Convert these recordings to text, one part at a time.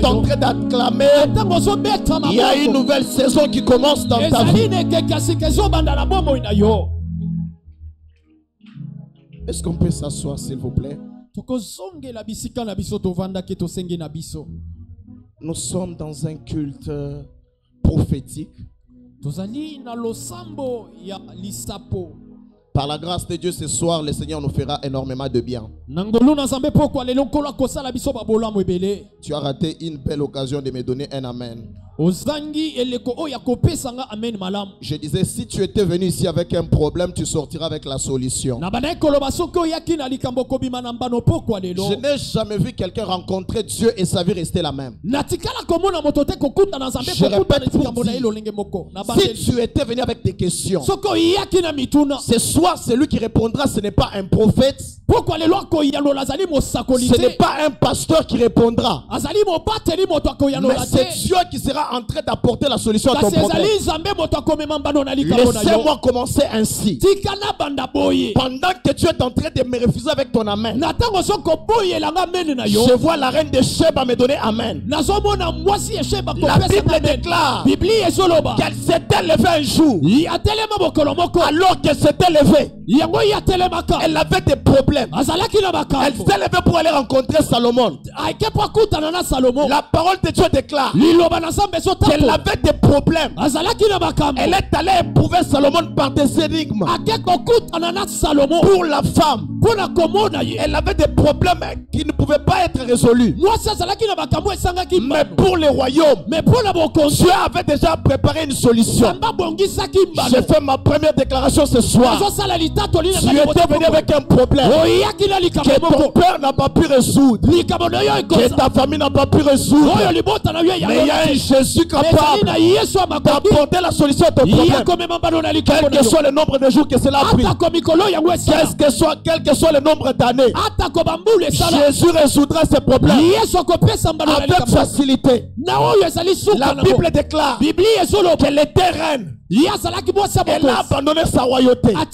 es en train d'acclamer, il y a une nouvelle saison qui commence dans ta vie. Est-ce qu'on peut s'asseoir, s'il vous plaît? Nous sommes dans un culte prophétique. Par la grâce de Dieu, ce soir, le Seigneur nous fera énormément de bien. Tu as raté une belle occasion de me donner un amen. Je disais, si tu étais venu ici avec un problème, tu sortiras avec la solution. Je n'ai jamais vu quelqu'un rencontrer Dieu et sa vie rester la même. Je répète pour dire, si tu étais venu avec des questions, ce soir, celui qui répondra, ce n'est pas un prophète. Ce n'est pas un pasteur qui répondra. Mais c'est Dieu qui sera en train d'apporter la solution à ton problème. Laissez-moi commencer ainsi. Pendant que tu es en train de me refuser avec ton amen, je vois la reine de Sheba me donner amen. La Bible déclare qu'elle s'était levée un jour. Alors qu'elle s'était levée, elle avait des problèmes. Elle s'est levée pour aller rencontrer Salomon. La parole de Dieu déclare qu'elle avait des problèmes. Elle est allée éprouver Salomon par des énigmes. Pour la femme, elle avait des problèmes qui ne pouvaient pas être résolus. Mais pour le royaume, Dieu avait déjà préparé une solution. J'ai fait ma première déclaration ce soir. Tu étais venu avec un problème que ton père n'a pas pu résoudre, que ta famille n'a pas pu résoudre. Mais il y a un Jésus capable d'apporter la solution à ton problème. Quel que soit le nombre de jours que cela a pris, quel que soit le nombre d'années, Jésus résoudra ces problèmes avec facilité. La Bible déclare qu'elle était reine. Elle a abandonné sa royauté. Mais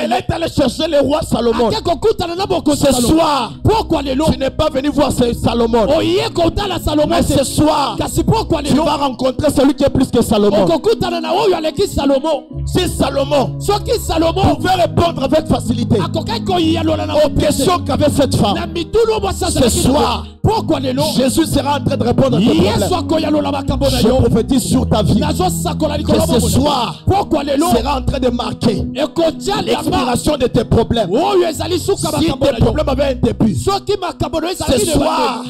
elle est allée chercher le roi Salomon. Ce soir, tu n'es pas venu voir Salomon. Mais ce soir, tu vas rencontrer celui qui est plus que Salomon. Si Salomon pouvait répondre avec facilité aux questions qu'avait cette femme, ce soir, Jésus sera en train de répondre à tes problèmes. Je prophétise sur ta vie que ce soir sera en train de marquer l'expiration de tes problèmes. Si tes problèmes avaient un début, ce soir,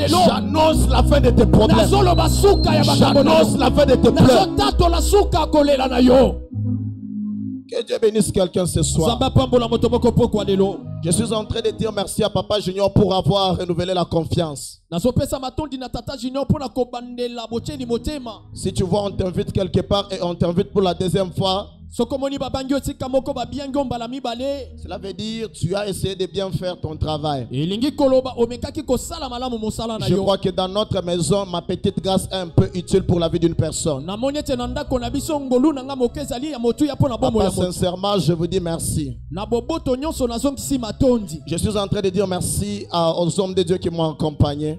j'annonce la fin de tes problèmes. J'annonce la fin de tes pleurs. Que Dieu bénisse quelqu'un ce soir. Je suis en train de dire merci à Papa Junior pour avoir renouvelé la confiance. Si tu vois, on t'invite quelque part et on t'invite pour la deuxième fois, cela veut dire tu as essayé de bien faire ton travail. Je crois que dans notre maison, ma petite grâce est un peu utile pour la vie d'une personne. Papa, sincèrement, je vous dis merci. Je suis en train de dire merci aux hommes de Dieu qui m'ont accompagné.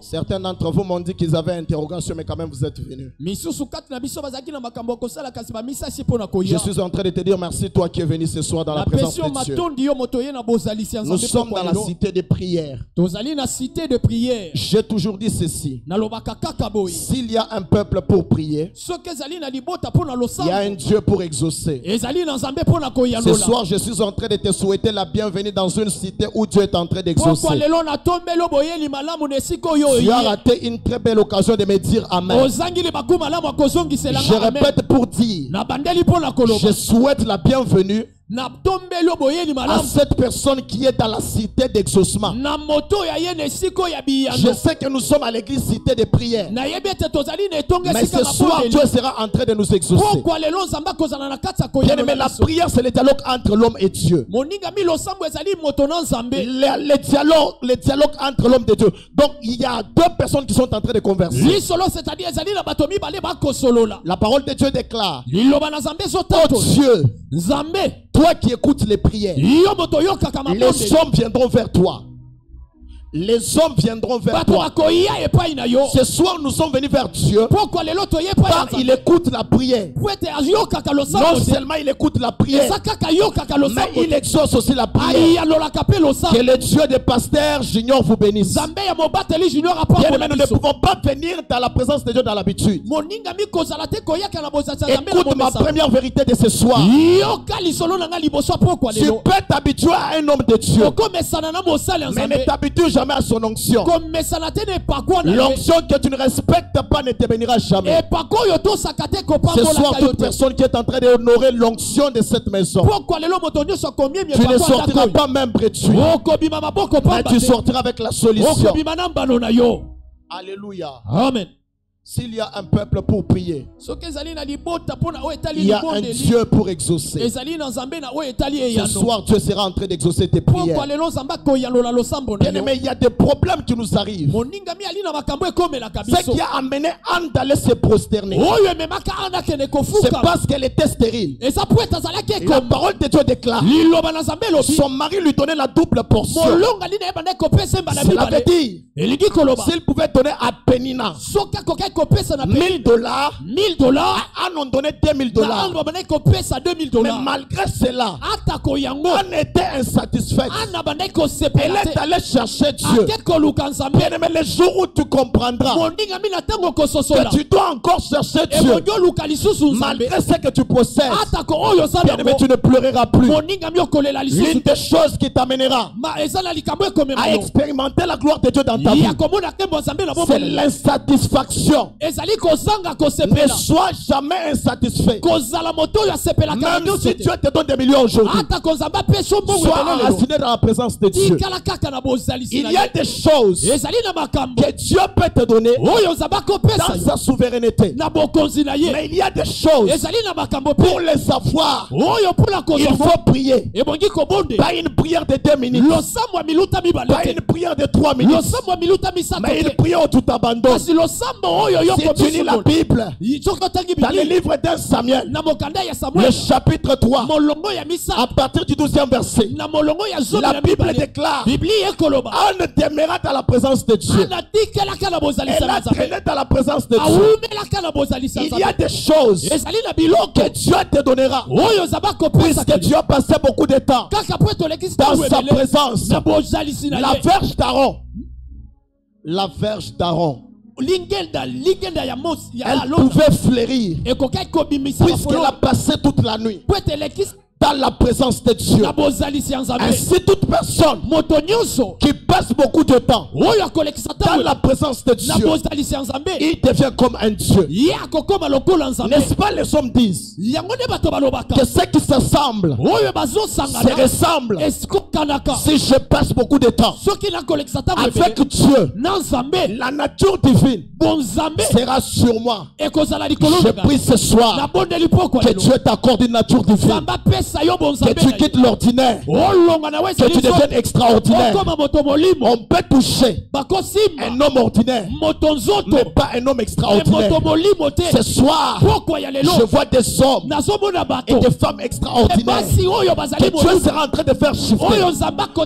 Certains d'entre vous m'ont dit qu'ils avaient interrogation, mais quand même vous êtes venus. Je suis en train de te dire merci, toi qui es venu ce soir dans la présence de Dieu. Nous sommes dans la cité de prière. J'ai toujours dit ceci: s'il y a un peuple pour prier, il y a un Dieu pour exaucer. Ce soir, je suis en train de te souhaiter la bienvenue dans une cité où Dieu est en train d'exaucer. Tu as raté une très belle occasion de me dire amen. Je répète pour dire, je souhaite la bienvenue à cette personne qui est dans la cité d'exaucement. Je sais que nous sommes à l'église cité de prière, mais ce soir Dieu sera en train de nous exaucer. Bien aimé, la prière c'est le dialogue entre l'homme et Dieu. Le dialogue entre l'homme et Dieu. Donc il y a deux personnes qui sont en train de converser. La parole de Dieu déclare: oh Dieu, toi qui écoutes les prières, les hommes viendront vers toi. Les hommes viendront vers toi. Ce soir, nous sommes venus vers Dieu. Car il écoute la prière. Non seulement il écoute la prière, mais il exauce aussi la prière. Que le Dieu des pasteurs Junior vous bénisse. Bien-aimés, nous ne pouvons pas venir dans la présence de Dieu dans l'habitude. Écoute ma première vérité de ce soir. Tu peux t'habituer à un homme de Dieu, mais ne t'habitue jamais à son onction. L'onction que tu ne respectes pas ne te bénira jamais. Ce soir, toute personne qui est en train d'honorer l'onction de cette maison, tu ne sortiras pas même prétus, mais tu sortiras avec la solution. Alléluia. Amen. S'il y a un peuple pour prier, il y a un Dieu pour exaucer. Ce soir, Dieu sera en train d'exaucer tes prières. Bien-aimé, il y a des problèmes qui nous arrivent. Ce qui a amené Anne d'aller se prosterner, c'est parce qu'elle était stérile. La parole de Dieu déclare, son mari lui donnait la double portion. Cela veut dire, s'il pouvait donner à Pénina $1000, Anne ont donné $2000. Mais malgré cela, Anne était insatisfaite. Elle est allée chercher Dieu. Bien-aimé, le jour où tu comprendras que tu dois encore chercher Dieu, malgré ce que tu possèdes, bien-aimé, tu ne pleureras plus. L'une des choses qui t'amènera à expérimenter la gloire de Dieu dans ta vie, c'est l'insatisfaction. Ne sois jamais insatisfait. Même si Dieu te donne des millions aujourd'hui, sois enraciné dans la présence de Dieu. Il y a des choses que Dieu peut te donner dans sa souveraineté. Mais il y a des choses, pour les avoir, il faut prier. Pas une prière de 2 minutes, pas une prière de 3 minutes, mais une prière où tu t'abandonnes. Si tu lis la Bible, dans le livre d'un Samuel, le chapitre 3, à partir du 12e verset, la Bible déclare, Anne demeura dans la présence de Dieu. Elle a traîné dans la présence de Dieu. Il y a des choses que Dieu te donnera, puisque Dieu a passé beaucoup de temps dans sa présence. La verge d'Aaron, elle pouvait fleurir puisqu'elle a passé toute la nuit dans la présence de Dieu. Ainsi, toute personne qui passe beaucoup de temps dans la présence de Dieu, il devient comme un Dieu. N'est-ce pas, les hommes disent que ceux qui s'assemblent se ressemblent. Si je passe beaucoup de temps avec Dieu, la nature divine sera sur moi. Je prie ce soir que Dieu t'accorde une nature divine, que tu quittes l'ordinaire, que tu deviennes extraordinaire. On peut toucher un homme ordinaire, mais pas un homme extraordinaire. Ce soir, je vois des hommes et des femmes extraordinaires que Dieu sera en train de faire shifter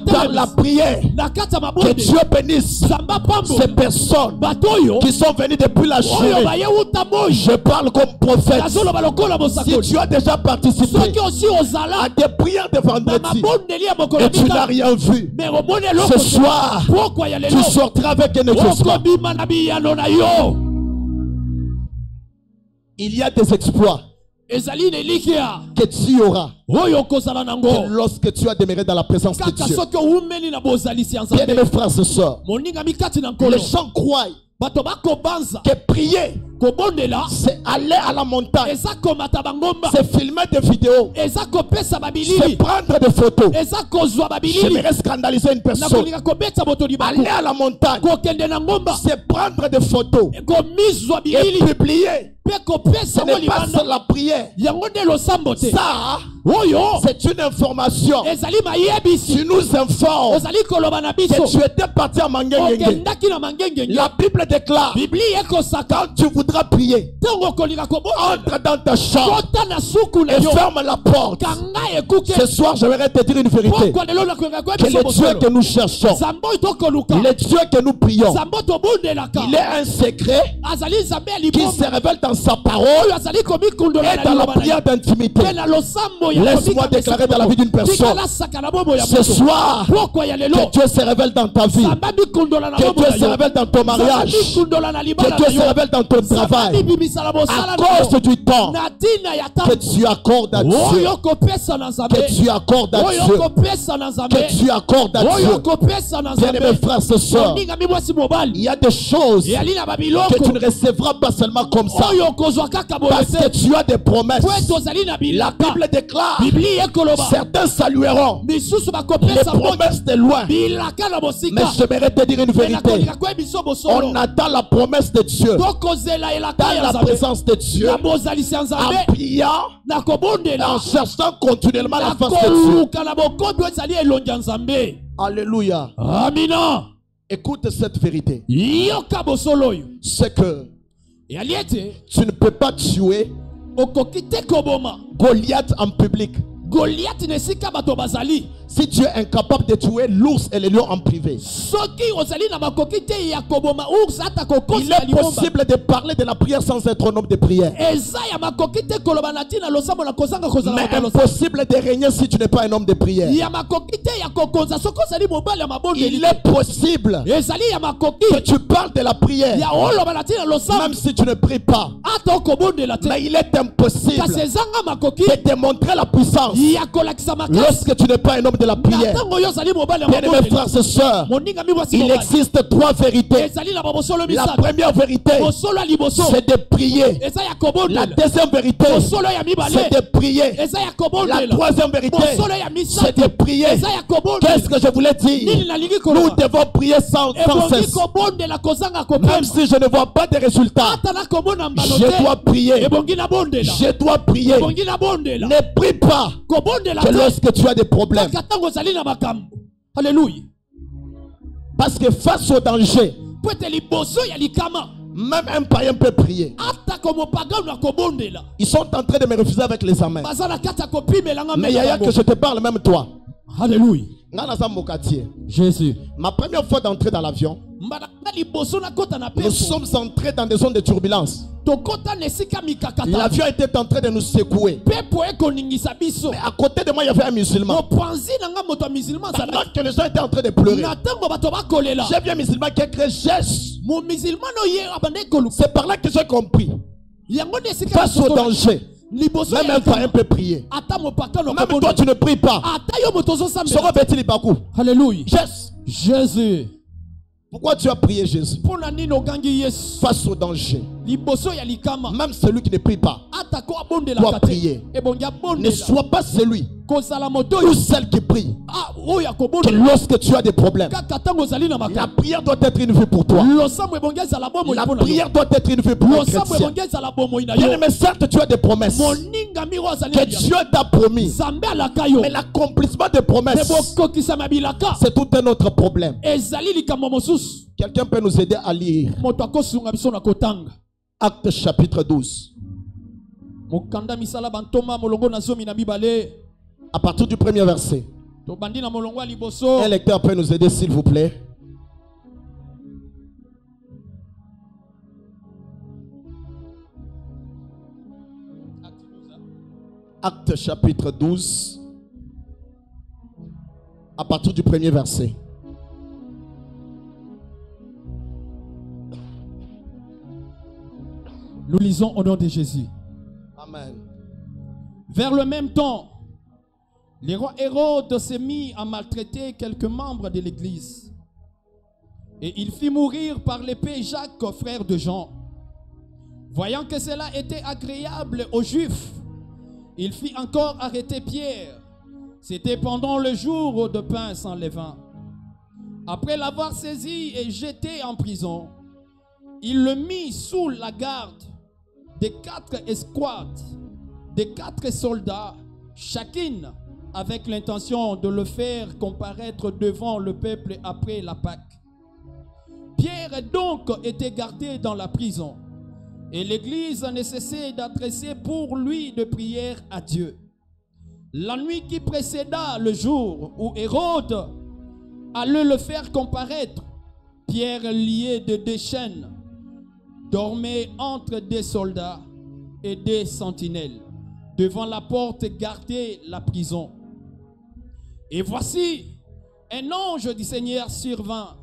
dans la prière. Que Dieu bénisse ces personnes qui sont venues depuis la journée. Je parle comme prophète. Si tu as déjà participé à des prières de vendredi et tu n'as rien vu, ce soir, tu sortiras avec un exaucement. Il y a des exploits que tu auras lorsque tu as demeuré dans la présence de Dieu. Bien-aimés frères et sœurs, les gens croient que prier, c'est aller à la montagne, c'est filmer des vidéos, c'est prendre des photos. J'aimerais scandaliser une personne. Aller à la montagne, c'est prendre des photos et publier Ce n'est pas la prière. Ça, c'est une information. Tu nous informes que tu étais parti à Mangengenge. La Bible déclare, quand tu voudras prier, entre dans ta chambre et ferme la porte. Ce soir, j'aimerais te dire une vérité. Que le Dieu que nous cherchons, le Dieu que nous prions, il est un secret qui se révèle dans sa parole et dans la prière d'intimité. Laisse-moi déclarer dans la vie d'une personne, ce soir, que Dieu se révèle dans ta vie, que Dieu se révèle dans ton mariage, que Dieu se révèle dans ton travail, à cause du temps que tu accordes à Dieu, que tu accordes à Dieu, que tu accordes à Dieu. Bien-aimés frères et sœurs, il y a des choses que tu ne recevras pas seulement comme ça, parce que tu as des promesses. La Bible déclare, certains salueront les promesses de loin. Mais j'aimerais te dire une vérité. On attend la promesse de Dieu dans la présence de Dieu, en priant, en cherchant continuellement la face de Dieu. Alléluia. Amina. Écoute cette vérité. C'est que tu ne peux pas tuer Goliath en public. Si tu es incapable de tuer l'ours et les lions en privé, il est possible de parler de la prière sans être un homme de prière. Mais impossible de régner si tu n'es pas un homme de prière. Il est possible que tu parles de la prière même si tu ne pries pas. Mais il est impossible de démontrer la puissance lorsque tu n'es pas un homme de la prière. Bien-aimés frères et sœurs, il existe trois vérités. La première vérité, c'est de prier. La deuxième vérité, c'est de prier. La troisième vérité, c'est de prier. Qu'est-ce que je voulais dire? Nous devons prier sans cesse. Même si je ne vois pas de résultats, je dois prier. Je dois prier. Ne prie pas que lorsque tu as des problèmes. Alléluia. Parce que face au danger, même un païen peut prier. Ils sont en train de me refuser avec les amens. Mais il y a que je te parle, même toi. Alléluia. Jésus. Ma première fois d'entrer dans l'avion, nous sommes entrés dans des zones de turbulence. L'avion était en train de nous secouer. Mais à côté de moi, il y avait un musulman. Pendant que les gens étaient en train de pleurer, j'ai vu un musulman qui a crié Jésus. C'est par là que j'ai compris. Face au danger, même un païen peut prier. Même toi tu ne pries pas. Alléluia. Jésus. Pourquoi tu as prié Jésus? Face au danger. Même celui qui ne prie pas doit prier. Ne sois pas celui ou celle qui prie. Que lorsque tu as des problèmes, la prière doit être une vie pour toi. La prière doit être une vie pour un chrétien. Bien-aimé, certes tu as des promesses que Dieu t'a promis, mais l'accomplissement des promesses, c'est tout un autre problème. Quelqu'un peut nous aider à lire Actes chapitre 12. À partir du premier verset. Un lecteur peut nous aider s'il vous plaît. Actes chapitre 12. À partir du premier verset. Nous lisons au nom de Jésus. Amen. Vers le même temps, le roi Hérode s'est mis à maltraiter quelques membres de l'église. Et il fit mourir par l'épée Jacques, frère de Jean. Voyant que cela était agréable aux Juifs, il fit encore arrêter Pierre. C'était pendant le jour de pain sans levain. Après l'avoir saisi et jeté en prison, il le mit sous la garde des 4 escouades, des 4 soldats, chacune avec l'intention de le faire comparaître devant le peuple après la Pâque. Pierre donc était gardé dans la prison, et l'Église ne cessait d'adresser pour lui de prières à Dieu. La nuit qui précéda le jour où Hérode allait le faire comparaître, Pierre, lié de 2 chaînes, dormait entre des soldats et des sentinelles, devant la porte gardait la prison. Et voici, un ange du Seigneur survint,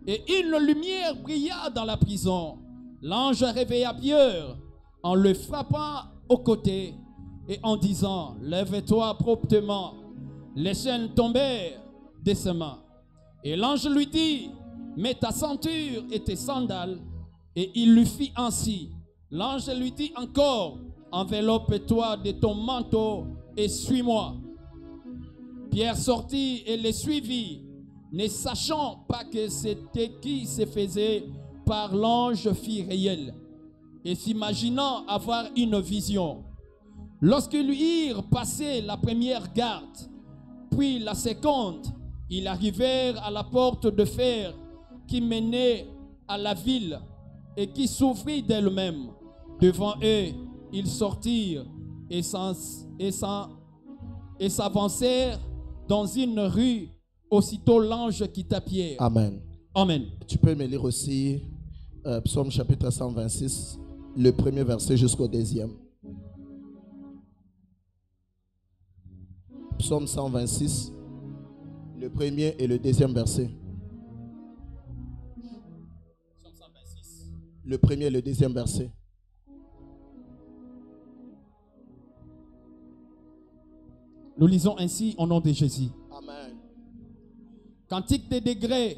et une lumière brilla dans la prison. L'ange réveilla Pierre en le frappant au côté et en disant, lève-toi promptement. Les chaînes tombèrent de ses mains. Et l'ange lui dit, mets ta ceinture et tes sandales. Et il lui fit ainsi. L'ange lui dit encore, enveloppe-toi de ton manteau et suis-moi. Pierre sortit et les suivit, ne sachant pas que c'était qui se faisait par l'ange fit réel, et s'imaginant avoir une vision. Lorsqu'ils eurent passé la première garde, puis la seconde, ils arrivèrent à la porte de fer qui menait à la ville et qui s'ouvrit d'elle-même. Devant eux, ils sortirent et s'avancèrent dans une rue. Aussitôt l'ange quitta Pierre. Amen. Amen. Tu peux me lire aussi Psaume chapitre 126, le premier verset jusqu'au 2e. Psaume 126, le premier et le 2e verset. Psaume 126. Le premier et le 2e verset. Nous lisons ainsi au nom de Jésus. Amen. Cantique des degrés.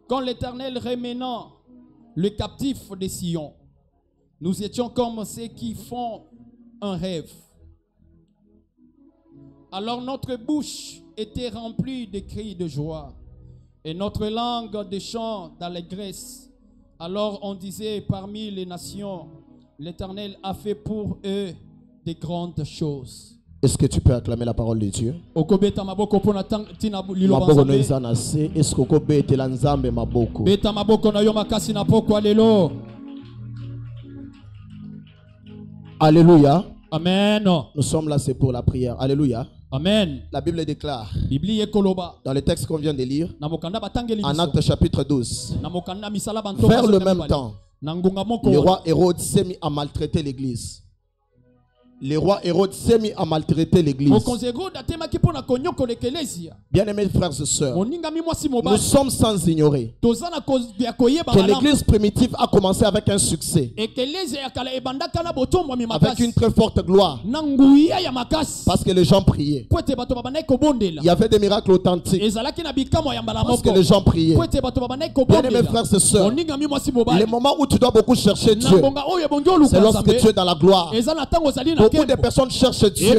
Quand l'Éternel remenant le captif de Sion, nous étions comme ceux qui font un rêve. Alors notre bouche était remplie de cris de joie et notre langue de chants d'allégresse. Alors on disait parmi les nations, l'Éternel a fait pour eux de grandes choses. Est-ce que tu peux acclamer la parole de Dieu? Alléluia. Amen. Nous sommes là, c'est pour la prière. Alléluia. Amen. La Bible déclare, dans le texte qu'on vient de lire, en Actes chapitre 12, vers le même temps, le roi Hérode s'est mis à maltraiter l'église. Le roi Hérode s'est mis à maltraiter l'église. Bien-aimés frères et sœurs, nous sommes sans ignorer que l'église primitive a commencé avec un succès, avec une très forte gloire, parce que les gens priaient. Il y avait des miracles authentiques parce que les gens priaient. Bien-aimés frères et sœurs, le moment où tu dois beaucoup chercher Dieu, c'est lorsque tu es dans la gloire. Beaucoup de personnes cherchent Dieu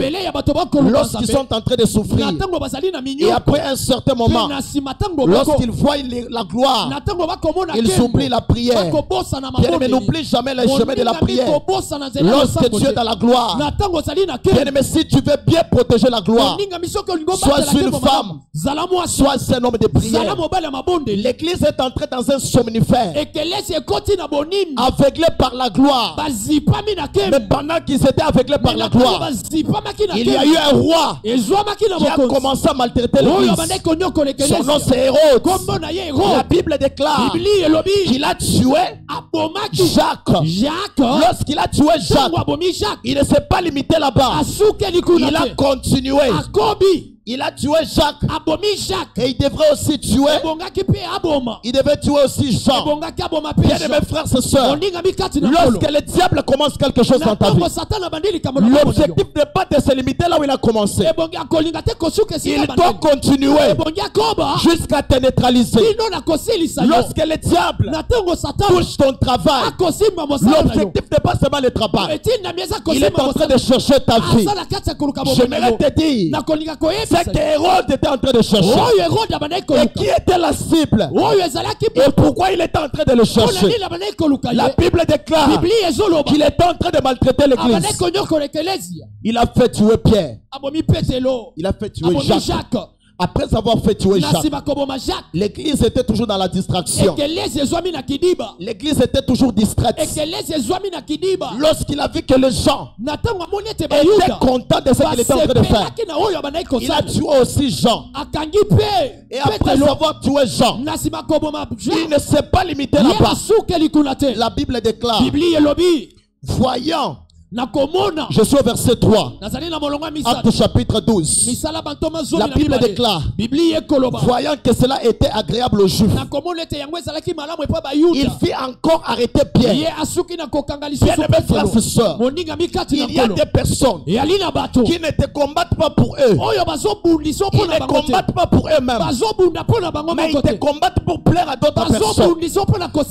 lorsqu'ils sont en train de souffrir. Et après un certain moment, lorsqu'ils voient la gloire, ils oublient la prière. Bien-aimé, n'oublie jamais les chemins de la prière. Lorsque tu es dans la gloire, bien-aimé, si tu veux bien protéger la gloire, sois une femme, sois un homme de prière. L'église est entrée dans un somnifère, aveuglé par la gloire. Mais pendant qu'ils étaient aveuglés par la gloire, il y a eu un roi qui a commencé à maltraiter l'église. Son nom c'est Hérode. La Bible déclare qu'il a tué Jacques. Lorsqu'il a tué Jacques, il ne s'est pas limité là-bas. Il a continué. Il a tué Jacques. Et il devrait aussi tuer. Il devait tuer aussi Jean. Bien-aimés frères et sœurs, lorsque le diable commence quelque chose dans ta vie, l'objectif n'est pas de se limiter là où il a commencé. Il doit continuer jusqu'à te neutraliser. Lorsque le diable touche ton travail, l'objectif n'est pas seulement le travail. Il est en train de chercher ta vie. J'aimerais te dire, C'est qu'Hérode était en train de chercher. Et qui était la cible? Et pourquoi il était en train de le chercher? La Bible déclare qu'il était en train de maltraiter l'église. Il a fait tuer Pierre. Il a fait tuer Jacques. Après avoir fait tuer Jacques, l'église était toujours dans la distraction. L'église était toujours distraite. Lorsqu'il a vu que les gens étaient contents de ce qu'il était en train de faire, il a tué aussi Jean. Et après avoir tué Jean, il ne s'est pas limité là-bas. La Bible déclare, voyant, je suis au verset 3, Actes chapitre 12. La Bible déclare, voyant que cela était agréable aux Juifs, il fit encore arrêter Pierre. Bien-aimés frères et sœurs, il y a des personnes qui ne te combattent pas pour eux, qui ne combattent pas pour eux-mêmes, mais ils te combattent pour plaire à d'autres personnes.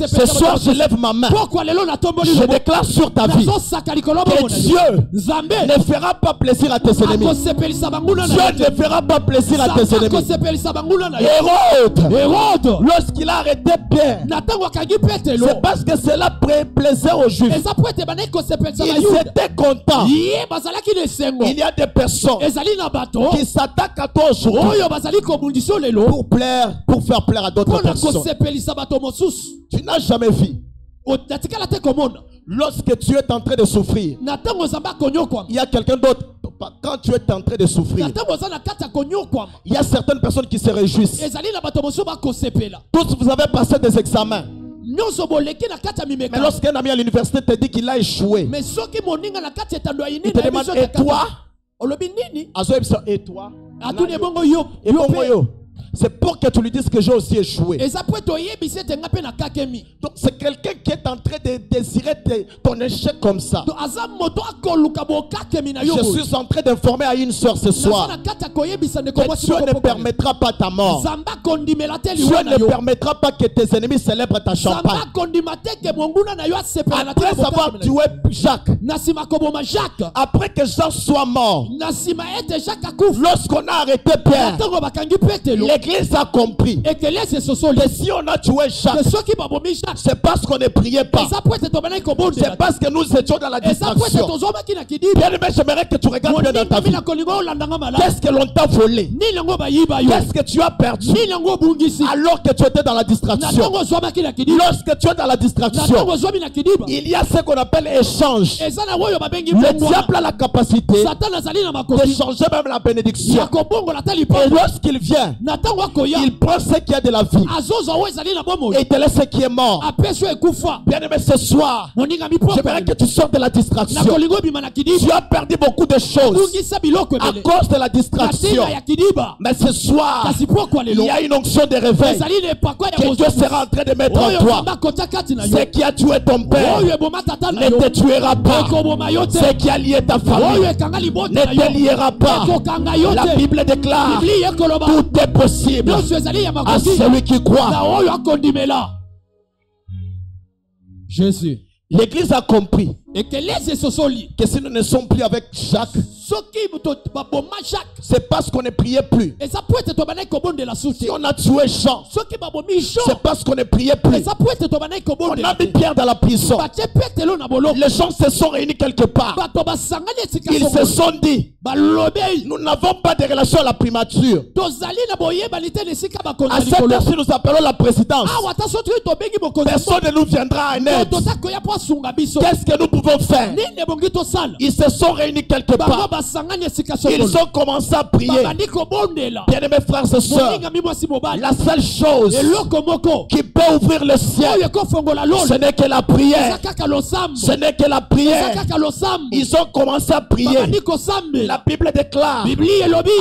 Ce soir, je lève ma main, je déclare sur ta vie que Dieu ne fera pas plaisir à tes ennemis. Dieu ne fera pas plaisir à tes ennemis. Hérode, lorsqu'il a arrêté Pierre, c'est parce que cela plaisait aux Juifs. Ils étaient contents. Il y a des personnes qui s'attaquent à toi aujourd'hui pour faire plaire à d'autres personnes. Tu n'as jamais vu. Lorsque tu es en train de souffrir, il y a quelqu'un d'autre. Quand tu es en train de souffrir, il y a certaines personnes qui se réjouissent. Tous vous avez passé des examens. Mais lorsqu'un ami à l'université te dit qu'il a échoué, il te demande, et toi? Et toi? Et toi? C'est pour que tu lui dises que j'ai aussi échoué. Donc c'est quelqu'un qui est en train de désirer ton échec comme ça. Je suis en train d'informer à une soeur ce soir que Dieu ne permettra pas ta mort. Dieu ne permettra pas que tes ennemis célèbrent ta champagne. Après avoir tué Jacques, après que Jean soit mort, lorsqu'on a arrêté Pierre, l'église a compris que si on a tué Jacques, c'est parce qu'on ne priait pas. C'est parce que nous étions dans la distraction. Bien aimé, j'aimerais que tu regardes bien dans ta vie. Qu'est-ce que l'on t'a volé? Qu'est-ce que tu as perdu alors que tu étais dans la distraction? Lorsque tu es dans la distraction, il y a ce qu'on appelle échange. Le diable a la capacité de changer même la bénédiction. Et lorsqu'il vient, il prend ce qui a de la vie et il te laisse ce qui est mort. Bien aimé, ce soir, j'aimerais que tu sortes de la distraction. Tu as perdu beaucoup de choses à cause de la distraction. Mais ce soir, il y a une onction de réveil que Dieu sera en train de mettre en toi. Ce qui a tué ton père ne te tuera pas. Ce qui a lié ta famille ne te liera pas. La Bible déclare, tout est possible à celui qui croit. Jésus. L'église a compris que si nous ne sommes plus avec Jacques, c'est parce qu'on ne priait plus. Si on a tué Jean, c'est parce qu'on ne priait plus. On a mis Pierre dans la prison. Les gens se sont réunis quelque part. Ils se sont dit, nous n'avons pas de relation à la primature. À cette heure-ci, nous appelons la présidence. Personne ne nous viendra en aide. Qu'est-ce que nous pouvons faire? Ils se sont réunis quelque part. Ils ont commencé à prier. Bien-aimés frères et sœurs, la seule chose qui peut ouvrir le ciel, ce n'est que la prière. Ce n'est que la prière. Ils ont commencé à prier. La Bible déclare,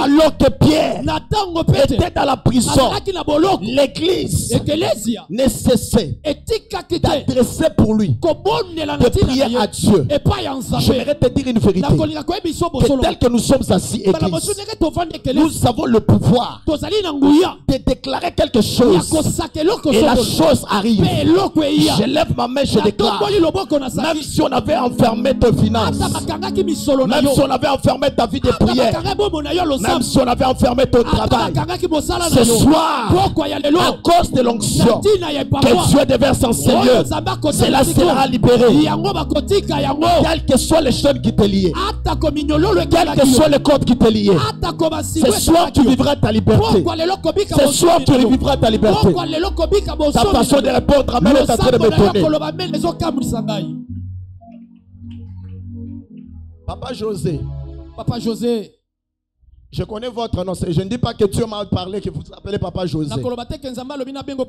alors que Pierre était dans la prison, l'église ne cessait d'adresser pour lui, de prier à Dieu, j'aimerais te dire une vérité. Que tel que nous sommes assis, Église, nous avons le pouvoir de déclarer quelque chose et la chose arrive. Je lève ma main, je déclare. Même si on avait enfermé tes finances, même si on avait enfermé ta vie de prière, même si on avait enfermé ton travail, ce soir, à cause de l'onction que Dieu déverse en ces lieux, cela sera libéré. Quelles que soient les chaînes qui te lient, quels que soient les codes qui te lient, ce soir tu vivras ta liberté. Ce soir tu vivras ta liberté. Ta façon de répondre, amen, est en train de m'étonner. Papa José. Papa José. Je connais votre nom. Je ne dis pas que Dieu m'a parlé que vous appelez Papa José.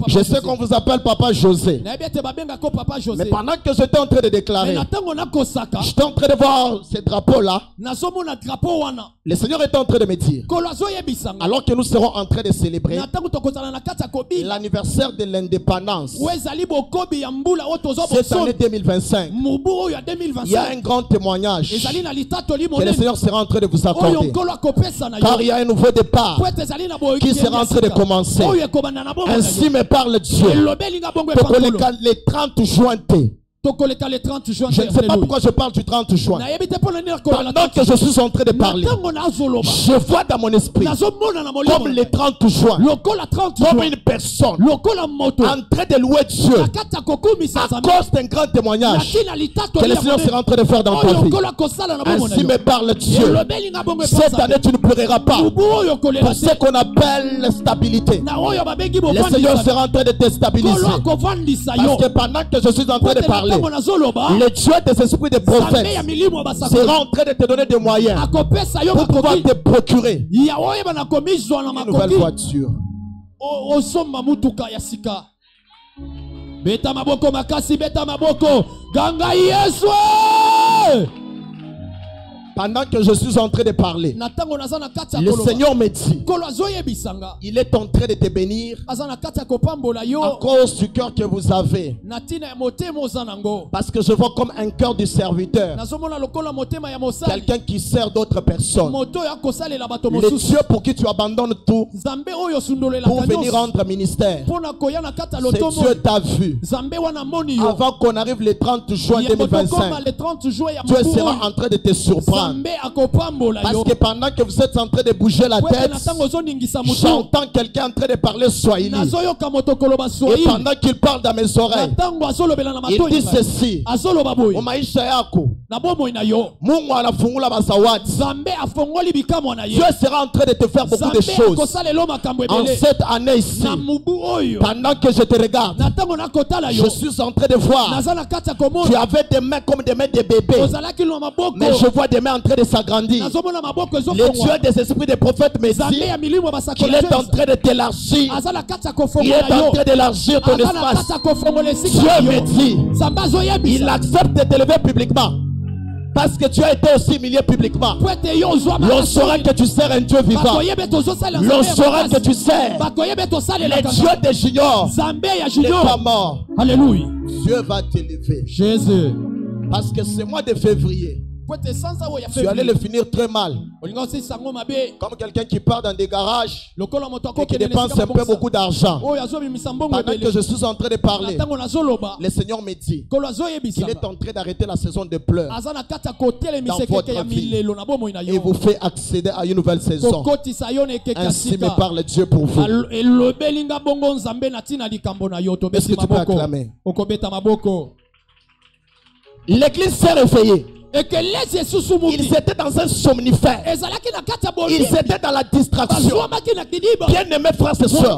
Je sais qu'on vous appelle Papa José. Mais pendant que j'étais en train de déclarer, j'étais en train de voir ce drapeau-là. Le Seigneur était en train de me dire, alors que nous serons en train de célébrer l'anniversaire de l'indépendance cette année 2025, il y a un grand témoignage que le Seigneur sera en train de vous accorder. Car il y a un nouveau départ qui sera en train de commencer. Ainsi me parle Dieu. Les 30 juin. Je ne sais pas pourquoi je parle du 30 juin. Pendant que je suis en train de parler, je vois dans mon esprit comme le 30 juin, comme une personne en train de louer Dieu à cause d'un grand témoignage que le Seigneur sera en train de faire dans ta vie. Ainsi me parle Dieu. Cette année tu ne pleureras pas pour ce qu'on appelle la stabilité. Le Seigneur sera en train de te stabiliser. Parce que pendant que je suis en train de parler, le Dieu des esprits des prophètes sera en train de te donner des moyens pour pouvoir te procurer une nouvelle voiture. Beta maboko makasi, beta maboko ganga Yesu. Pendant que je suis en train de parler, le Seigneur me dit, il est en train de te bénir à cause du cœur que vous avez. Parce que je vois comme un cœur du serviteur, quelqu'un qui sert d'autres personnes. Le Dieu pour qui tu abandonnes tout pour venir rendre ministère, ce Dieu t'a vu. Avant qu'on arrive le 30 juin 2025, Dieu sera en train de te surprendre. Parce que pendant que vous êtes en train de bouger la tête, j'entends quelqu'un en train de parler Swahili. Et pendant qu'il parle dans mes oreilles, il dit ceci: Dieu sera en train de te faire beaucoup de choses en cette année ici. Pendant que je te regarde, je suis en train de voir, tu avais des mains comme des mains de bébé, mais je vois des mains en train de s'agrandir. Le Dieu des esprits des prophètes me dit qu'il est en train de t'élargir. Il est en train d'élargir ton espace. Dieu me dit, il accepte de t'élever publiquement. Parce que tu as été aussi humilié publiquement. L'on saura que tu sers un Dieu vivant. L'on saura que tu sers le Dieu des juniors. n'est pas mort. Alléluia. Dieu va t'élever. Jésus. Parce que ce mois de février, tu allais le finir très mal. Comme quelqu'un qui part dans des garages et qui dépense un peu beaucoup d'argent. Pendant que je suis en train de parler, le Seigneur me dit qu'il est en train d'arrêter la saison de pleurs dans votre vie et vous fait accéder à une nouvelle saison. Ainsi me parle Dieu pour vous. Est-ce que tu peux acclamer? L'église s'est réveillée. Ils étaient dans un somnifère. Ils étaient dans la distraction. Bien-aimés frères et sœurs,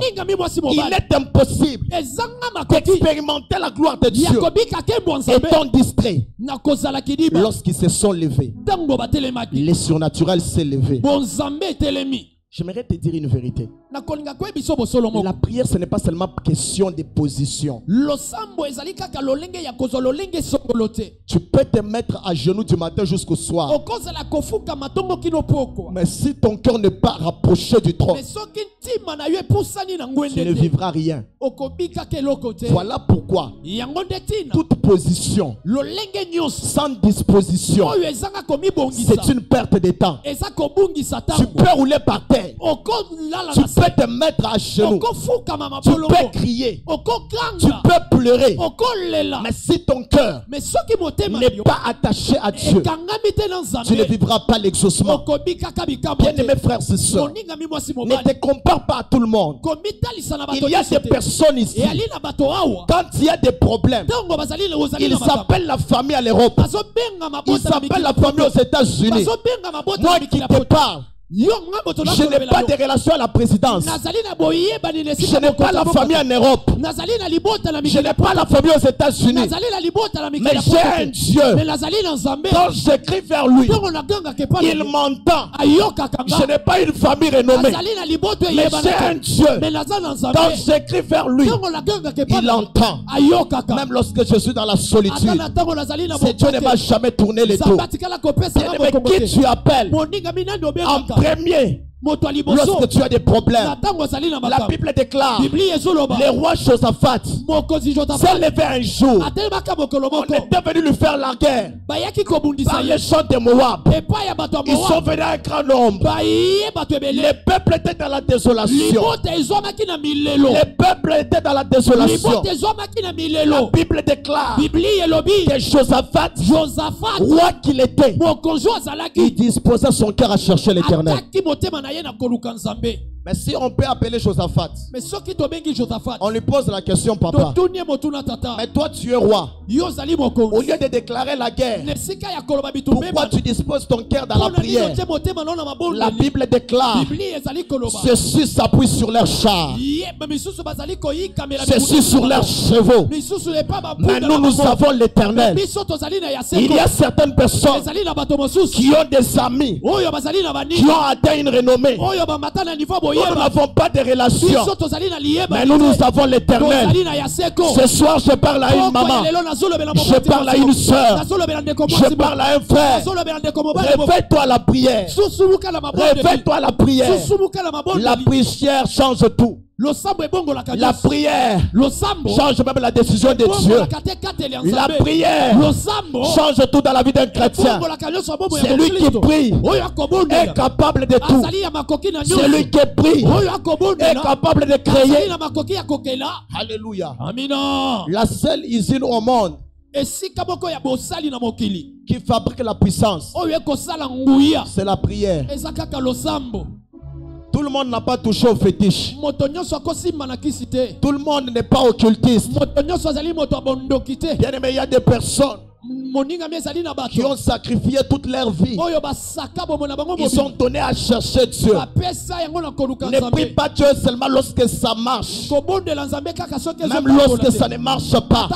il est impossible d'expérimenter la gloire de Dieu étant distrait. Lorsqu'ils se sont levés, les surnaturels s'est levé. J'aimerais te dire une vérité. Et la prière, ce n'est pas seulement question de position. Tu peux te mettre à genoux du matin jusqu'au soir. Mais si ton cœur n'est pas rapproché du trône, tu ne vivras rien. Voilà pourquoi toute position sans disposition, c'est une perte de temps. Tu peux rouler par terre. Tu peux te mettre à genoux. Tu peux crier. Tu peux pleurer. Mais si ton cœur n'est pas attaché à Dieu, tu ne vivras pas l'exaucement. Bien-aimés frères et sœurs, ne te compare pas à tout le monde. Il y a des personnes ici, quand il y a des problèmes, ils s'appellent la famille à l'Europe, ils s'appellent la famille aux États-Unis. Moi qui te parle, je n'ai pas de relation à la présidence. Je n'ai pas la famille en Europe. Je n'ai pas la famille aux États-Unis. Mais j'ai un Dieu. Quand j'écris vers lui, il m'entend. Je n'ai pas une famille renommée. Mais j'ai un Dieu. Quand j'écris vers lui, il entend. Même lorsque je suis dans la solitude, ce Dieu ne m'a jamais tourné les dos. Mais qui tu appelles en premier lorsque tu as des problèmes? La Bible déclare, le roi Josaphat s'est levé un jour. On était venu lui faire la guerre par les champs de Moab. Ils sont venus à un grand nombre. Le peuple était dans la désolation. Le peuple était dans la désolation. La Bible déclare que Josaphat, roi qu'il était, il disposait son cœur à chercher l'Éternel. Mais si on peut appeler Josaphat, on lui pose la question, papa, mais toi tu es roi, au lieu de déclarer la guerre, pourquoi tu disposes ton cœur dans la prière? La Bible déclare, ceux-ci s'appuient sur leurs chars, ceux-ci sur leurs chevaux, mais nous avons l'Éternel. Il y a certaines personnes qui ont des amis, qui ont atteint une renommée. Nous n'avons pas de relation, mais nous avons l'Éternel. Ce soir, je parle à une maman, je parle à une soeur, je parle à un frère. Réveille-toi à la prière. Réveille-toi à la prière. La prière change tout. La prière change même la décision de Dieu. La prière change tout dans la vie d'un chrétien. Celui qui prie est capable de tout. Celui qui prie est capable de créer. Alléluia. La seule usine au monde qui fabrique la puissance, c'est la prière. Tout le monde n'a pas touché au fétiche. Tout le monde n'est pas occultiste. Bien aimé, il y a des personnes qui ont sacrifié toute leur vie. Ils sont donnés à chercher Dieu. Ne prie pas Dieu seulement lorsque ça marche. Même lorsque ça ne marche pas,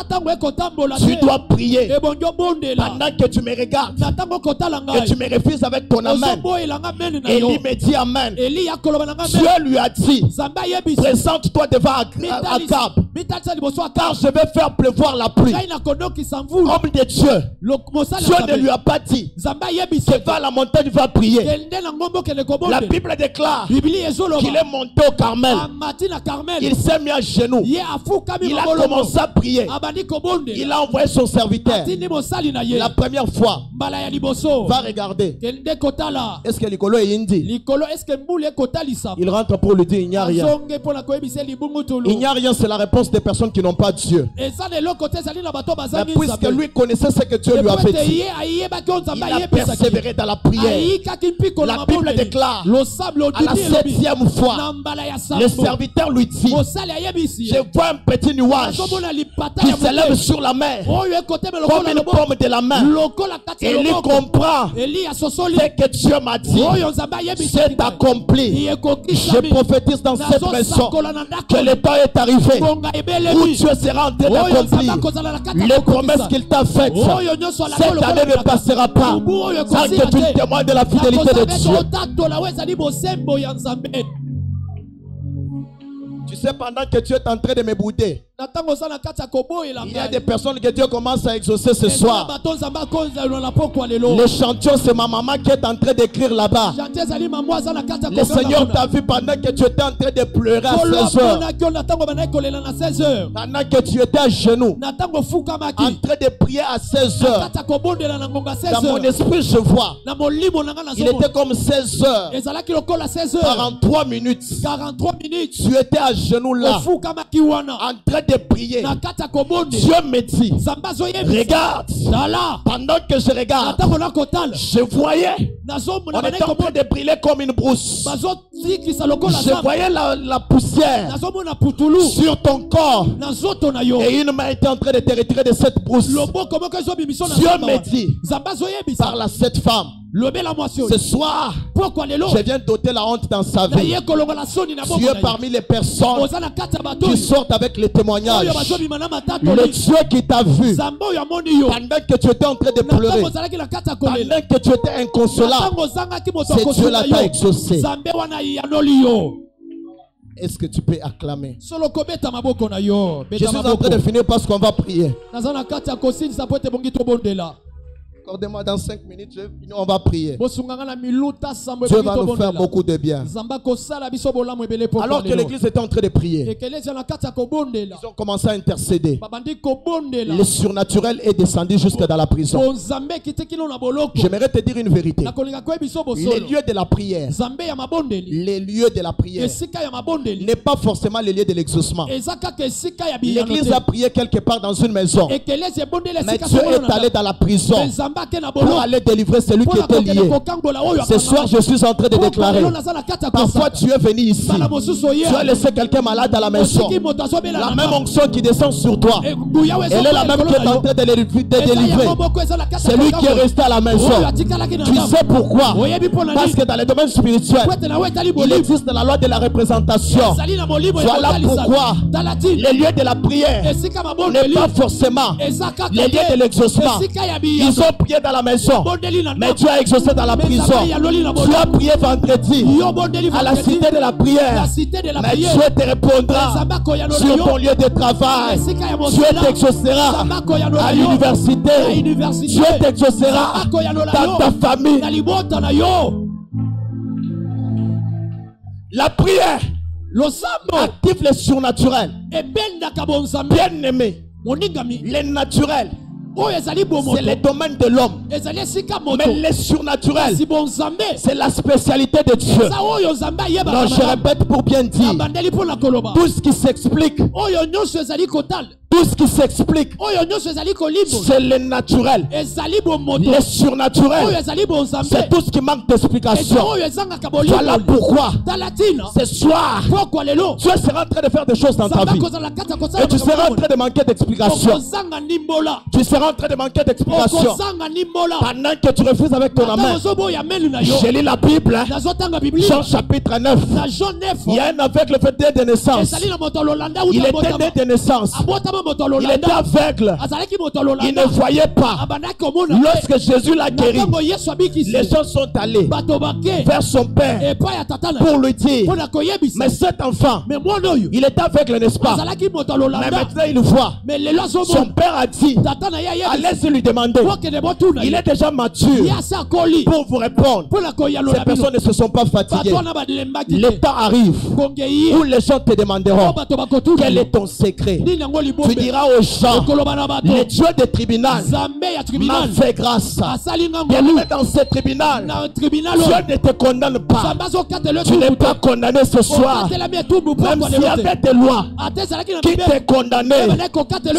tu dois prier. Pendant que tu me regardes et tu me refuses avec ton amen, Élie me dit amen. Dieu lui a dit, présente-toi devant Akab, car je vais faire pleuvoir la pluie. Homme de Dieu, Dieu ne lui a pas dit que va à la montagne, va prier. La Bible déclare qu'il est monté au Carmel. Il s'est mis à genoux. Il a commencé à prier. Il a envoyé son serviteur. La première fois, va regarder. Est-ce que Nicolo est indi? Il rentre pour lui dire il n'y a rien. Il n'y a rien, c'est la réponse des personnes qui n'ont pas Dieu. Mais puisque lui connaissait ce que Dieu lui avait dit, il a persévéré dans la prière. La Bible déclare à la 7e fois, le serviteur lui dit, je vois un petit nuage qui s'élève sur la mer comme une paume de la main. Et il comprend ce que Dieu m'a dit, c'est accompli. Je prophétise dans cette maison que le temps est arrivé où Dieu sera en train d'accomplir les promesses qu'il t'a faites. Cette année ne passera pas sans que tu témoignes de la fidélité de Dieu. Tu sais, pendant que tu es en train de me bouder, il y a des personnes que Dieu commence à exaucer ce soir. L'échantillon, c'est ma maman qui est en train d'écrire là-bas. Le Seigneur t'a vu pendant que tu étais en train de pleurer à 16 heures. Pendant que tu étais à genoux, en train de prier à 16 heures. Dans mon esprit, je vois. Il était comme 16 heures. 43 minutes. Tu étais à genoux là, en train de prier. Dieu me dit, regarde. Pendant que je regarde, je voyais, on était en train de briller comme une brousse. Je voyais la poussière sur ton corps. Et une main était en train de te retirer de cette brousse. Dieu me dit, parle à cette femme. Ce soir, je viens d'ôter la honte dans sa vie. Dieu parmi les personnes qui sortent avec les témoignages. Le Dieu qui t'a vu pendant que tu étais en train de pleurer, pendant que tu étais inconsolable, c'est Dieu là t'a exaucé. Est-ce que tu peux acclamer? Je suis en train de finir parce qu'on va prier. Accordez-moi dans 5 minutes, on va prier. Dieu va nous faire beaucoup de bien. Alors que l'église était en train de prier, ils ont commencé à intercéder. Le surnaturel est descendu jusque dans la prison. J'aimerais te dire une vérité. Les lieux de la prière, n'est pas forcément les lieux de l'exaucement. L'église a prié quelque part dans une maison, mais Dieu est allé dans la prison pour aller délivrer celui qui était lié. Ce soir, je suis en train de déclarer. Parfois, tu es venu ici. Tu as laissé quelqu'un malade à la maison. La même onction qui descend sur toi, elle est la même qui est en train de délivrer celui qui est resté à la maison. Tu sais pourquoi? Parce que dans le domaine spirituel, il existe la loi de la représentation. Voilà pourquoi les lieux de la prière n'est pas forcément les lieux de l'exaucement. Ils ont prié dans la maison, mais tu as exaucé dans la prison. Tu as prié vendredi à la cité de la prière, mais Dieu te répondra sur ton lieu de travail. Dieu t'exaucera à l'université. Dieu t'exaucera dans ta famille. La prière active le surnaturel. Bien aimé, les naturels, c'est le domaine de l'homme. Mais le surnaturel, c'est la spécialité de Dieu. Non, je répète pour bien dire. Tout ce qui s'explique, c'est le naturel. Le surnaturel, c'est tout ce qui manque d'explication. Voilà pourquoi ce soir, Dieu sera en train de faire des choses dans ta vie. Et tu seras en train de manquer d'explication. Tu seras en train de manquer d'explication pendant que tu refuses avec ton amen. Je lis la Bible, Jean chapitre 9. Il y a un aveugle fait de naissance. Il était né de naissance. Il était aveugle. Il ne voyait pas. Lorsque Jésus l'a guéri, les gens sont allés vers son père pour lui dire, mais cet enfant, il est aveugle, n'est-ce pas? Mais maintenant il voit. Son père a dit, allez lui demander. Il est déjà mature pour vous répondre. Ces personnes ne se sont pas fatiguées. Le temps arrive où les gens te demanderont, quel est ton secret? Tu diras aux gens, le Dieu des tribunaux m'a fait grâce. Bienvenue dans ce tribunal. Dieu ne te condamne pas. Tu n'es pas condamné ce soir. Même s'il y avait des lois qui te condamnaient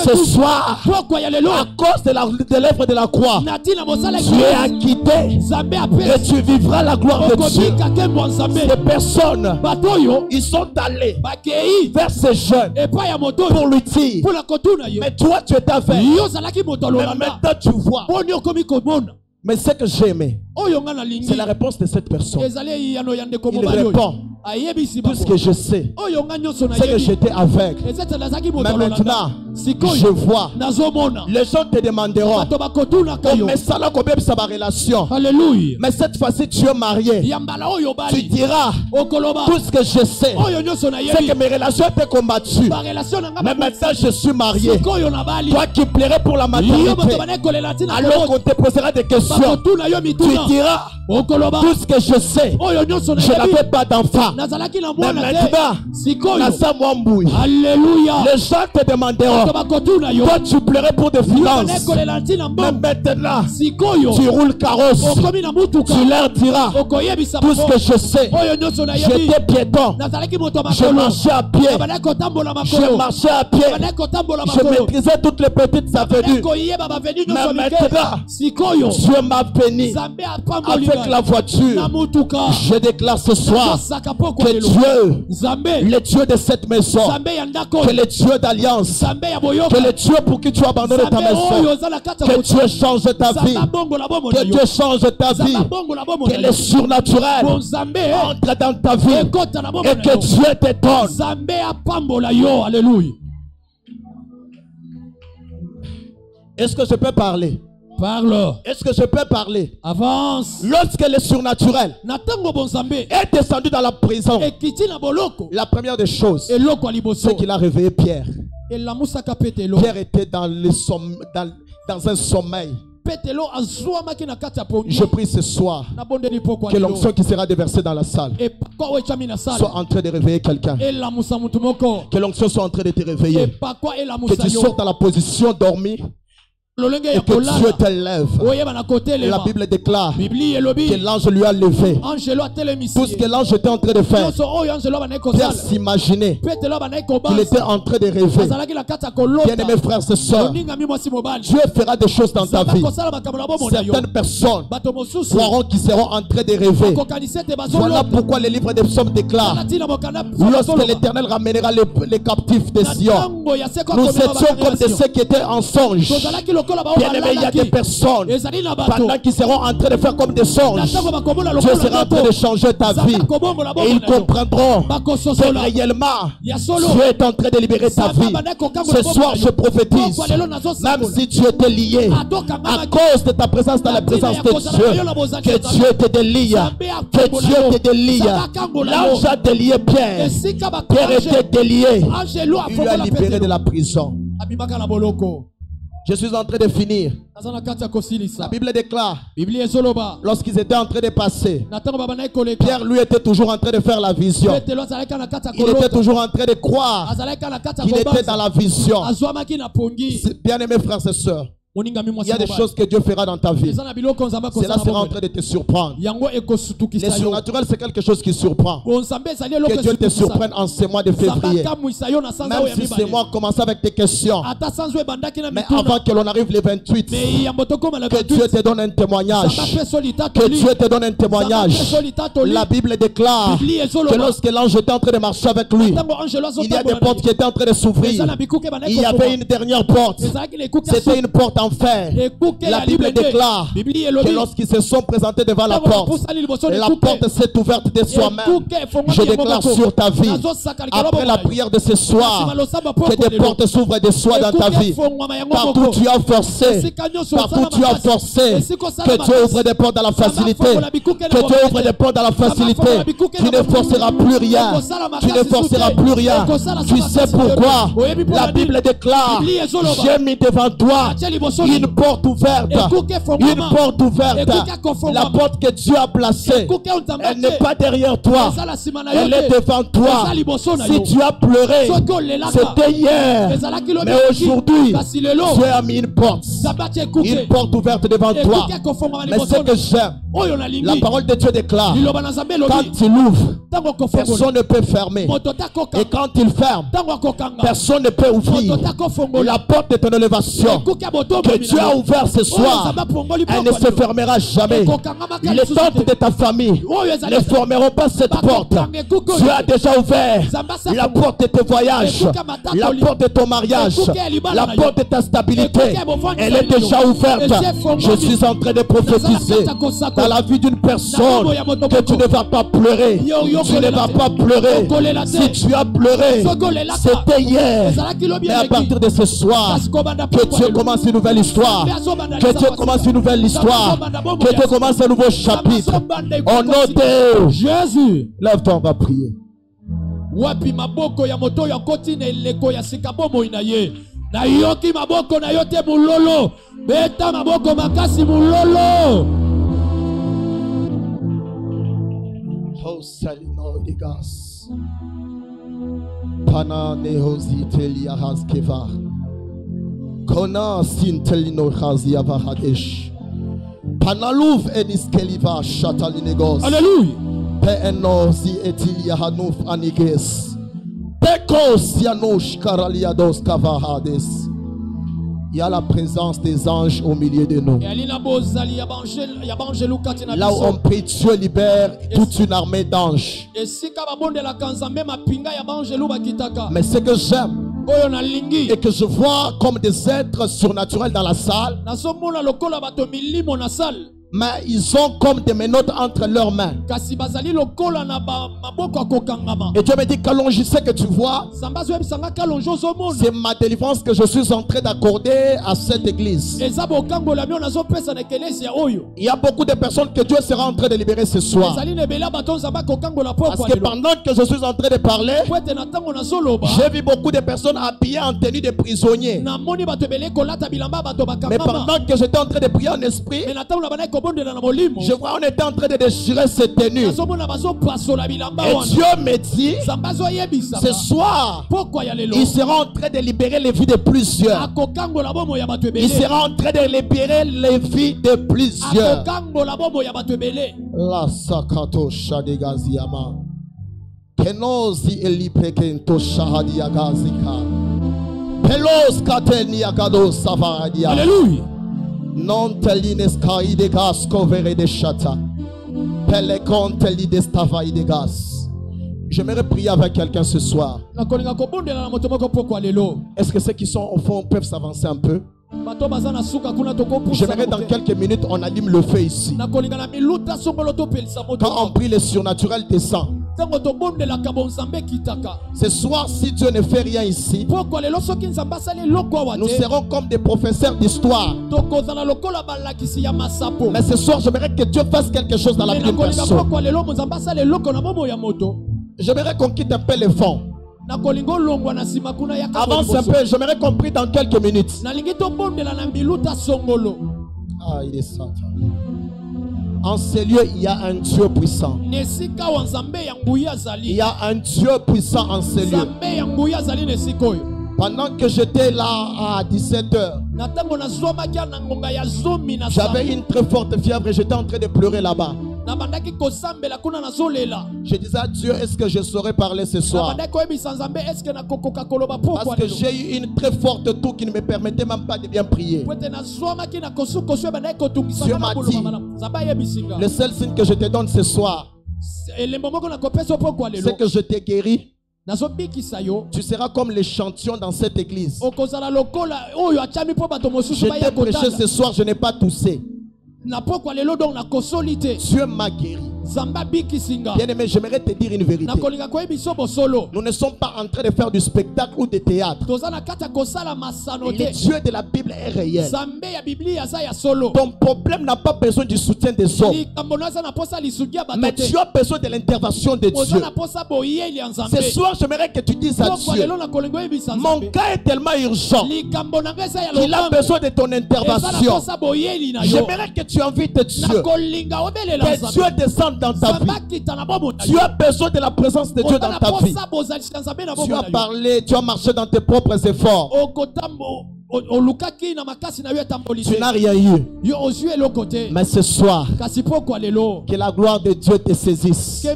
ce soir, à cause de l'œuvre de la croix, tu es acquitté et tu vivras la gloire de Dieu. Ces personnes, ils sont allés vers ces jeunes pour lui dire, mais toi tu étais aveugle, mais maintenant tu vois. Mais ce que j'ai aimé, c'est la réponse de cette personne. Il répond, Tout ce que je sais, c'est que j'étais aveugle. Mais maintenant, je vois. Les gens te demanderont, mais ça là combien ça va relation. Alléluia. Mais cette fois-ci, tu es marié. Tu diras, tout ce que je sais, c'est que mes relations étaient combattues. Mais maintenant, je suis marié. Toi qui plairais pour la maternité, alors qu'on te posera des questions, tu diras, tout ce que je sais, je n'avais pas d'enfant. Mais maintenant, alléluia. Les gens te demanderont, toi tu plairais pour des finances. Mais maintenant, tu roules carrosse. Tu leur diras, tout ce que je sais, j'étais piéton. Je marchais à pied. Je marchais à pied. Je maîtrisais toutes les petites avenues. Mais maintenant, Dieu m'a béni avec la voiture. Je déclare ce soir que Dieu, le Dieu de cette maison, que le Dieu d'alliance, que le Dieu pour qui tu as abandonné ta maison, que Dieu change ta vie, que Dieu change ta vie, que le surnaturel entre dans ta vie et que Dieu te donne. Alléluia. Est-ce que je peux parler? Parle. Est-ce que je peux parler? Avance. Lorsque le surnaturel est descendu dans la prison, la première des choses, c'est qu'il a réveillé Pierre. Pierre était dans un sommeil. Je prie ce soir que l'onction qui sera déversée dans la salle soit en train de réveiller quelqu'un. Que l'onction soit en train de te réveiller. Que tu sortes dans la position dormie. Et que Dieu te lève. La Bible déclare que l'ange lui a levé. Tout ce que l'ange était en train de faire, Pierre s'imaginait qu'il était en train de rêver. Bien-aimés frères et sœurs, Dieu fera des choses dans ta vie. Certaines personnes croiront qu'ils seront en train de rêver. Voilà pourquoi le livre des psaumes déclare: lorsque l'Éternel ramènera les captifs de Sion, nous étions comme de ceux qui étaient en songe. Bien-aimé, il y a des personnes pendant qu'ils seront en train de faire comme des songes. Dieu sera en train de changer ta vie. Et ils comprendront que réellement Dieu est en train de libérer ta vie. Ce soir, je prophétise, même si tu étais lié à cause de ta présence dans la présence de Dieu, que Dieu te délie. Que Dieu te délie. L'ange a délié Pierre. Pierre était délié. Il lui a libéré de la prison. Je suis en train de finir. La Bible déclare, lorsqu'ils étaient en train de passer, Pierre lui était toujours en train de faire la vision. Il était toujours en train de croire qu'il était dans la vision. Bien-aimés frères et sœurs, il y a des choses que Dieu fera dans ta vie. Cela sera en train de te surprendre. Le surnaturel, c'est quelque chose qui surprend. Que Dieu te surprenne en ce mois de février. Même si ce mois commence avec tes questions. Mais avant que l'on arrive le 28, que Dieu te donne un témoignage. Que Dieu te donne un témoignage. La Bible déclare que lorsque l'ange était en train de marcher avec lui, il y a des portes qui étaient en train de s'ouvrir. Il y avait une dernière porte. C'était une porte en fer. La Bible déclare que lorsqu'ils se sont présentés devant la porte s'est ouverte de soi-même. Je déclare sur ta vie, après la prière de ce soir, que des portes s'ouvrent de soi dans ta vie. Partout tu as forcé, que Dieu ouvre des portes dans la facilité. Que Dieu ouvre des portes dans la facilité. Tu ne forceras plus rien. Tu ne forceras plus rien. Tu sais pourquoi? La Bible déclare: j'ai mis devant toi une porte ouverte. Une porte ouverte. La porte que Dieu a placée, elle n'est pas derrière toi, elle est devant toi. Si tu as pleuré, c'était hier, mais aujourd'hui Dieu a mis une porte ouverte devant toi. Mais ce que j'aime, la parole de Dieu déclare: quand il ouvre, personne ne peut fermer, et quand il ferme, personne ne peut ouvrir. La porte de ton élévation que Dieu a ouvert ce soir, elle ne se fermera jamais. Les tentes de ta famille ne fermeront pas cette porte. Dieu a déjà ouvert la porte de tes voyages, la porte de ton mariage, la porte de ta stabilité. Elle est déjà ouverte. Je suis en train de prophétiser dans la vie d'une personne que tu ne vas pas pleurer. Tu ne vas pas pleurer. Si tu as pleuré, c'était hier. Mais à partir de ce soir, que Dieu commence une nouvelle histoire. Que Dieu commence une nouvelle histoire. Que Dieu commence un nouveau chapitre. Au nom de Jésus. Lève-toi, on va prier. Wapi maboko ya moto ya koti na eleko ya sikabomo inaye. Na yoki maboko na yote mulolo. Beta maboko makasi mulolo. Oh salino digas. Pana nehozi telia haskeva. Kona sintelino hazia vahadesh. Panaluv eniskeliva shatalinegos. Alléluia. Peenozi etilia hanuf aniges. Pekos yanosh karaliados kavahades. Il y a la présence des anges au milieu de nous. Là où on prie, Dieu libère toute une armée d'anges. Mais ce que j'aime et que je vois comme des êtres surnaturels dans la salle, mais ils ont comme des menottes entre leurs mains. Et Dieu me dit qu'allons, je sais que tu vois, c'est ma délivrance que je suis en train d'accorder à cette église. Il y a beaucoup de personnes que Dieu sera en train de libérer ce soir. Parce que pendant que je suis en train de parler, j'ai vu beaucoup de personnes habillées en tenue de prisonniers. Mais pendant que j'étais en train de prier en esprit, je vois on était en train de déchirer ces tenues. Et Dieu me dit, ce soir, il sera en train de libérer les vies de plusieurs. Il sera en train de libérer les vies de plusieurs. La sakato shadegaziama. Kenozi elipekento shahadiagazika. Pelos kateniagado savaradia. Alléluia. Non telines kai de gas covere de chata. Pelekon teli de stavai de gas. J'aimerais prier avec quelqu'un ce soir. Est-ce que ceux qui sont au fond peuvent s'avancer un peu? J'aimerais dans quelques minutes on allume le feu ici. Quand on prie, le surnaturel descend. Ce soir, si Dieu ne fait rien ici, nous serons comme des professeurs d'histoire. Mais ce soir, j'aimerais que Dieu fasse quelque chose dans la vie d'une personne. J'aimerais qu'on quitte un peu les fonds. Avance un peu, j'aimerais qu'on prie dans quelques minutes. Ah, il est Satan. En ces lieux, il y a un Dieu puissant. Il y a un Dieu puissant en ces lieux. Pendant que j'étais là à 17h, j'avais une très forte fièvre et j'étais en train de pleurer là-bas. Je disais à Dieu, est-ce que je saurais parler ce soir? Parce que j'ai eu une très forte toux qui ne me permettait même pas de bien prier. Dieu m'a dit, le seul signe que je te donne ce soir, c'est que je t'ai guéri. Tu seras comme l'échantillon dans cette église. Je t'ai prêché ce soir, je n'ai pas toussé. Dieu m'a guéri. Bien-aimé, j'aimerais te dire une vérité. Nous ne sommes pas en train de faire du spectacle ou du théâtre. Le Dieu de la Bible est réel. Ton problème n'a pas besoin du soutien des hommes. Mais tu as besoin de l'intervention de Dieu. Ce soir, j'aimerais que tu dises à Dieu, mon cas est tellement urgent qu'il a besoin de ton intervention. J'aimerais que tu invites Dieu. Que Dieu descende dans ta vie. Tu as besoin de la présence de Dieu dans ta vie. Tu as parlé, tu as marché dans tes propres efforts. Tu n'as rien eu. Mais ce soir, que la gloire de Dieu te saisisse et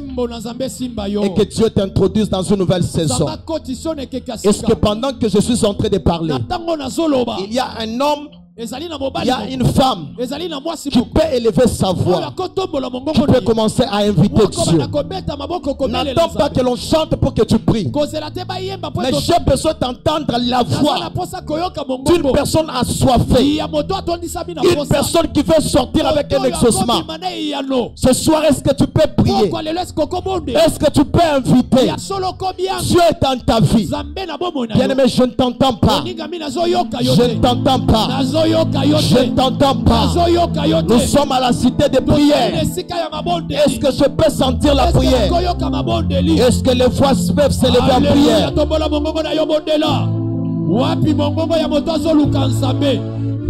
que Dieu t'introduise dans une nouvelle saison. Est-ce que pendant que je suis en train de parler, il y a un homme Il y a une femme qui peut élever sa voix, qui peut commencer à inviter Dieu. N'attends pas que l'on chante pour que tu pries. Mais j'ai besoin d'entendre la voix d'une personne assoiffée, une personne qui veut sortir avec un exaucement. Ce soir, est-ce que tu peux prier? Est-ce que tu peux inviter? Dieu est dans ta vie. Bien-aimé, je ne t'entends pas. Je ne t'entends pas. Je ne t'entends pas. Nous sommes à la cité de prière. Est-ce que je peux sentir la prière? Est-ce que les voix peuvent s'élever en prière? Wapi mongongo ya moto azoluka nzambe,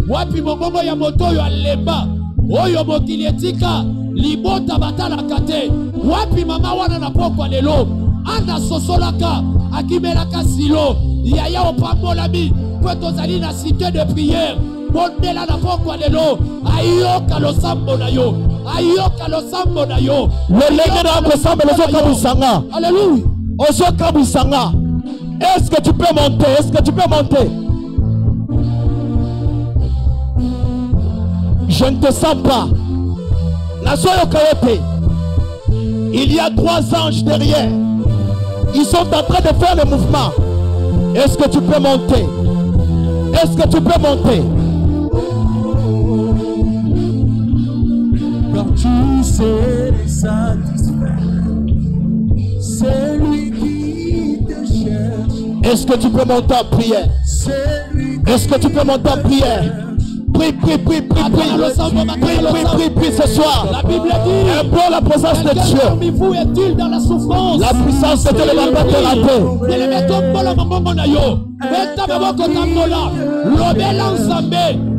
wapi mongongo ya moto oyo alemba oyo mokili etika libota batalaka te, wapi mama wana na pokwa lelo anda sosolaka akimelaka silo yaya opambolami po tozali na cité de prière bondela na pokwa lelo ayoka losambo na yo, ayoka losambo na yo lolenge na kosambo lozoka busanga. Alléluia. Ozoka busanga. Est-ce que tu peux monter? Est-ce que tu peux monter? Je ne te sens pas. Il y a 3 anges derrière. Ils sont en train de faire le mouvement. Est-ce que tu peux monter? Est-ce que tu peux monter? Car tu sais satisfaire celui qui te cherche. Est-ce que tu peux monter en prière? Est-ce que tu peux monter en prière? Prie, prie, prie, prie, prie. Prie ce soir. La Bible dit, implore la présence de Dieu. Parmi vous est-il dans la souffrance? La puissance de Dieu ne va pas te rater.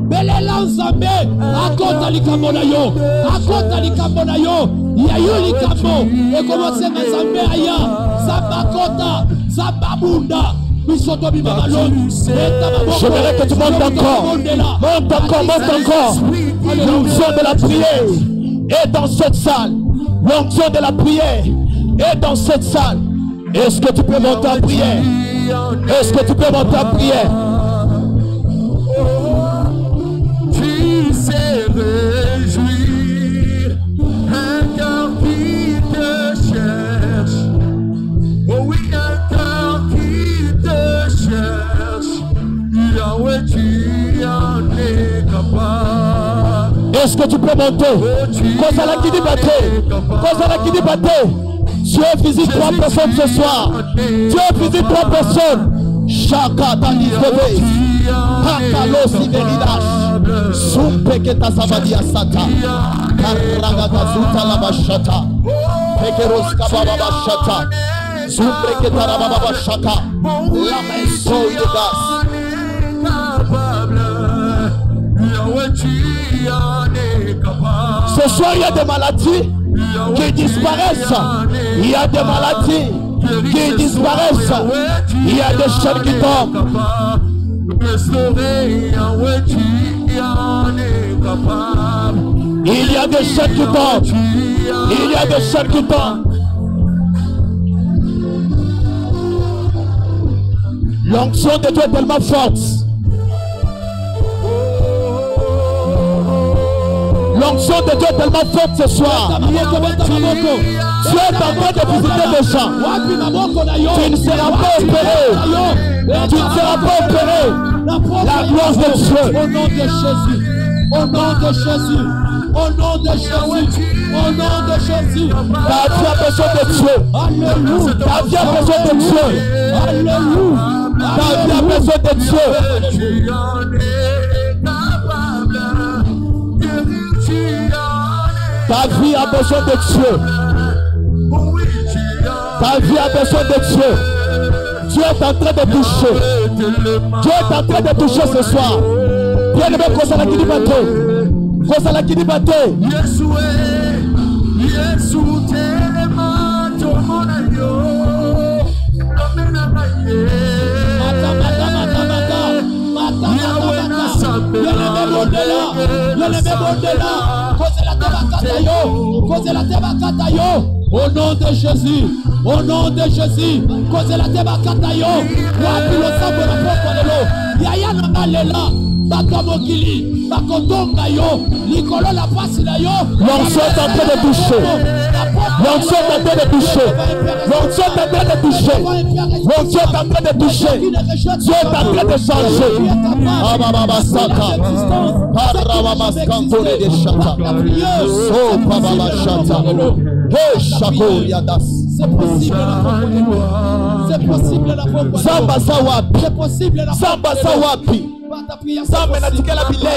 Belela nzambe akota likambo na yo, akota likambo na yo, yayo likambo ekomosenga nzambe aya zabakota zababunda. J'aimerais que tu montes encore. Monte encore, monte encore. L'onction de la prière est dans cette salle. L'onction de la prière est dans cette salle. Est-ce que tu peux monter en prière? Est-ce que tu peux monter en prière? Tu sais réjouir un cœur qui te cherche. Oh oui, un cœur qui te cherche. Yahweh, tu en es capable. Est-ce que tu peux monter? Kozala qui dit baté. Kozala qui dit baté. Dieu visite 3 personnes ce soir. Dieu visite 3 personnes. Chaka Talisbebe. Pakalo Siveridash. Sumpeketa Sabadia Sata. Karagata Zuta Labashata. Pekeros Kababa Bashata. Sumpeketa Rababa Shaka. La main soul de gas. Ce soir, il y a des maladies qui disparaissent. Il y a des maladies qui disparaissent. Il y a des chaînes qui tombent. Il y a des chaînes qui tombent. Il y a des chaînes qui tombent. L'onction de Dieu est tellement forte. L'onction de Dieu est tellement forte ce soir. Tu es en train de visiter des gens. Tu ne seras pas opéré. Tu ne seras pas opéré. La gloire de Dieu. Au nom de Jésus. Au nom de Jésus. Au nom de Jésus. Au nom de Jésus. Ta vie a besoin de Dieu. Alléluia. Ta vie a besoin de Dieu. Alléluia. Ta vie a besoin de Dieu. Ta vie a besoin de Dieu. Ta vie a besoin de Dieu. Dieu est en train de toucher. Dieu est en train de toucher ce soir. Bien-aimé, Kozala qui dit bateau. Kozala qui dit bateau. Au nom de Jésus, au nom de Jésus, cause la teba katayo, wapi lo sambo na poko lelo, yaya na malela, L'onction est en train de toucher. L'onction est en train de toucher. L'onction est en train de toucher. L'onction est en train de toucher. Dieu est en train de changer. C'est possible la C'est possible la Samba Sawapi. C'est possible la Samba Sawapi. Samba Natikala Bilei.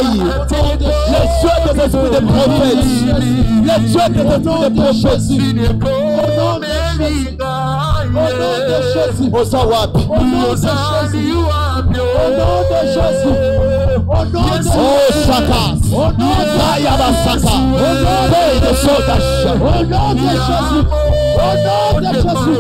Les cieux des esprits de prophètes. Les cieux des esprits de prophètes. Au nom de Jésus. Au Sawapi. Au nom de Jésus. Au nom de Jésus. Au nom de Jésus. Oh Chaka. Au nom de Ayabasaka. Au nom de Sodash. Au nom de Jésus. Au nom de Jésus.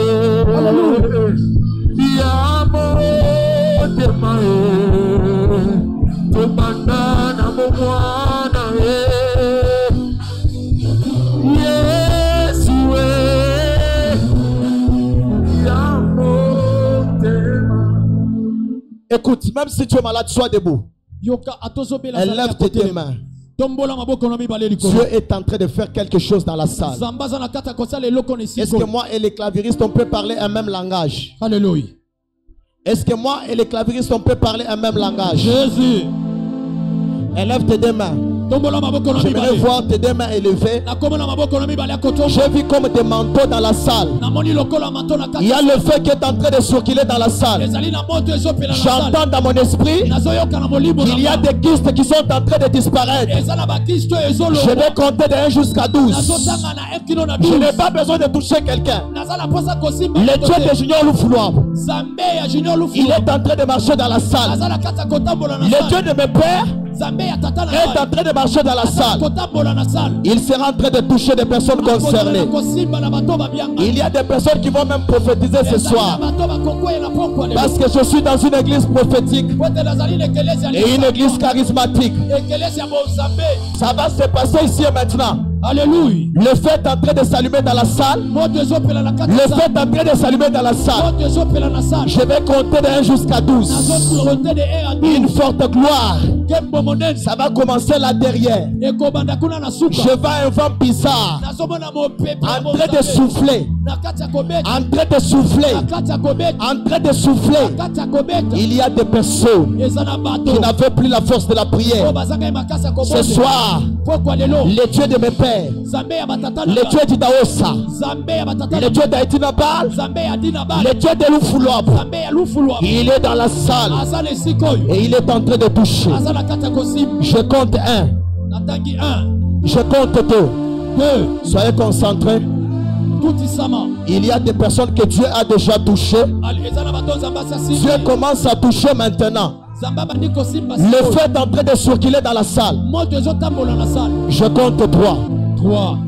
Écoute, même si tu es malade, sois debout. Lève tes deux mains. Dieu est en train de faire quelque chose dans la salle. Est-ce que moi et les claviristes on peut parler un même langage? Alléluia. Est-ce que moi et les claviristes on peut parler un même langage? Jésus. Élève tes deux mains. J'aimerais voir tes deux mains élevées. J'ai vu comme des manteaux dans la salle. Il y a le feu qui est en train de circuler dans la salle. J'entends dans mon esprit qu'il y a des kystes qui sont en train de disparaître. Je vais compter de 1 jusqu'à 12. Je n'ai pas besoin de toucher quelqu'un. Le Dieu de Junior Loufoulois, il est en train de marcher dans la salle. Le Dieu de mes pères est en train de marcher dans la salle. Il sera en train de toucher des personnes concernées. Il y a des personnes qui vont même prophétiser ce soir. Parce que je suis dans une église prophétique et une église charismatique. Ça va se passer ici et maintenant. Alléluia. Le feu est en train de s'allumer dans la salle. Le feu est en train de s'allumer dans la salle. Je vais compter de 1 jusqu'à 12. Une forte gloire. Ça va commencer là derrière. Je vois un vent bizarre en train de souffler. En train de souffler. En train de souffler. Il y a des personnes qui n'avaient plus la force de la prière. Ce soir, les dieux de mes pères, les dieux d'Idaosa, les dieux d'Aïtinabal, les dieux de Loufouloab, il est dans la salle et il est en train de toucher. Je compte 1. Je compte 2. Soyez concentrés. Il y a des personnes que Dieu a déjà touchées. Dieu commence à toucher maintenant. Le feu est en train de circuler dans la salle. Je compte 3.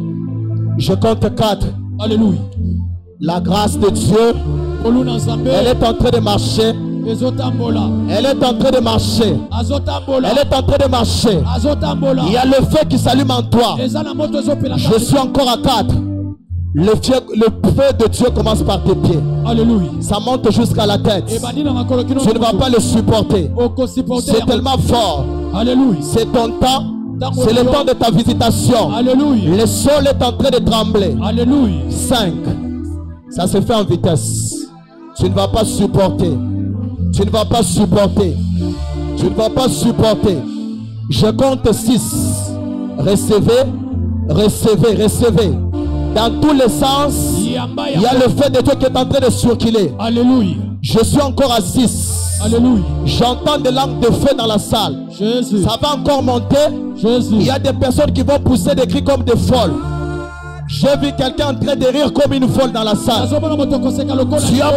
Je compte 4. Alléluia. La grâce de Dieu, elle est en train de marcher. Elle est en train de marcher. Elle est en train de marcher. Il y a le feu qui s'allume en toi. Je suis encore à 4. Le feu de Dieu commence par tes pieds. Alléluia. Ça monte jusqu'à la tête. Tu ne vas pas le supporter. C'est tellement fort. Alléluia. C'est ton temps. C'est le temps de ta visitation. Alléluia. Le sol est en train de trembler. Alléluia. 5. Ça se fait en vitesse. Tu ne vas pas supporter. Tu ne vas pas supporter. Tu ne vas pas supporter. Je compte 6. Recevez. Recevez. Recevez. Dans tous les sens, il y a le feu de Dieu qui est en train de circuler. Alléluia. Je suis encore à 6. Alléluia. J'entends des langues de feu dans la salle. Jésus. Ça va encore monter. Jésus. Il y a des personnes qui vont pousser des cris comme des folles. J'ai vu quelqu'un en train de rire comme une folle dans la salle. Tu as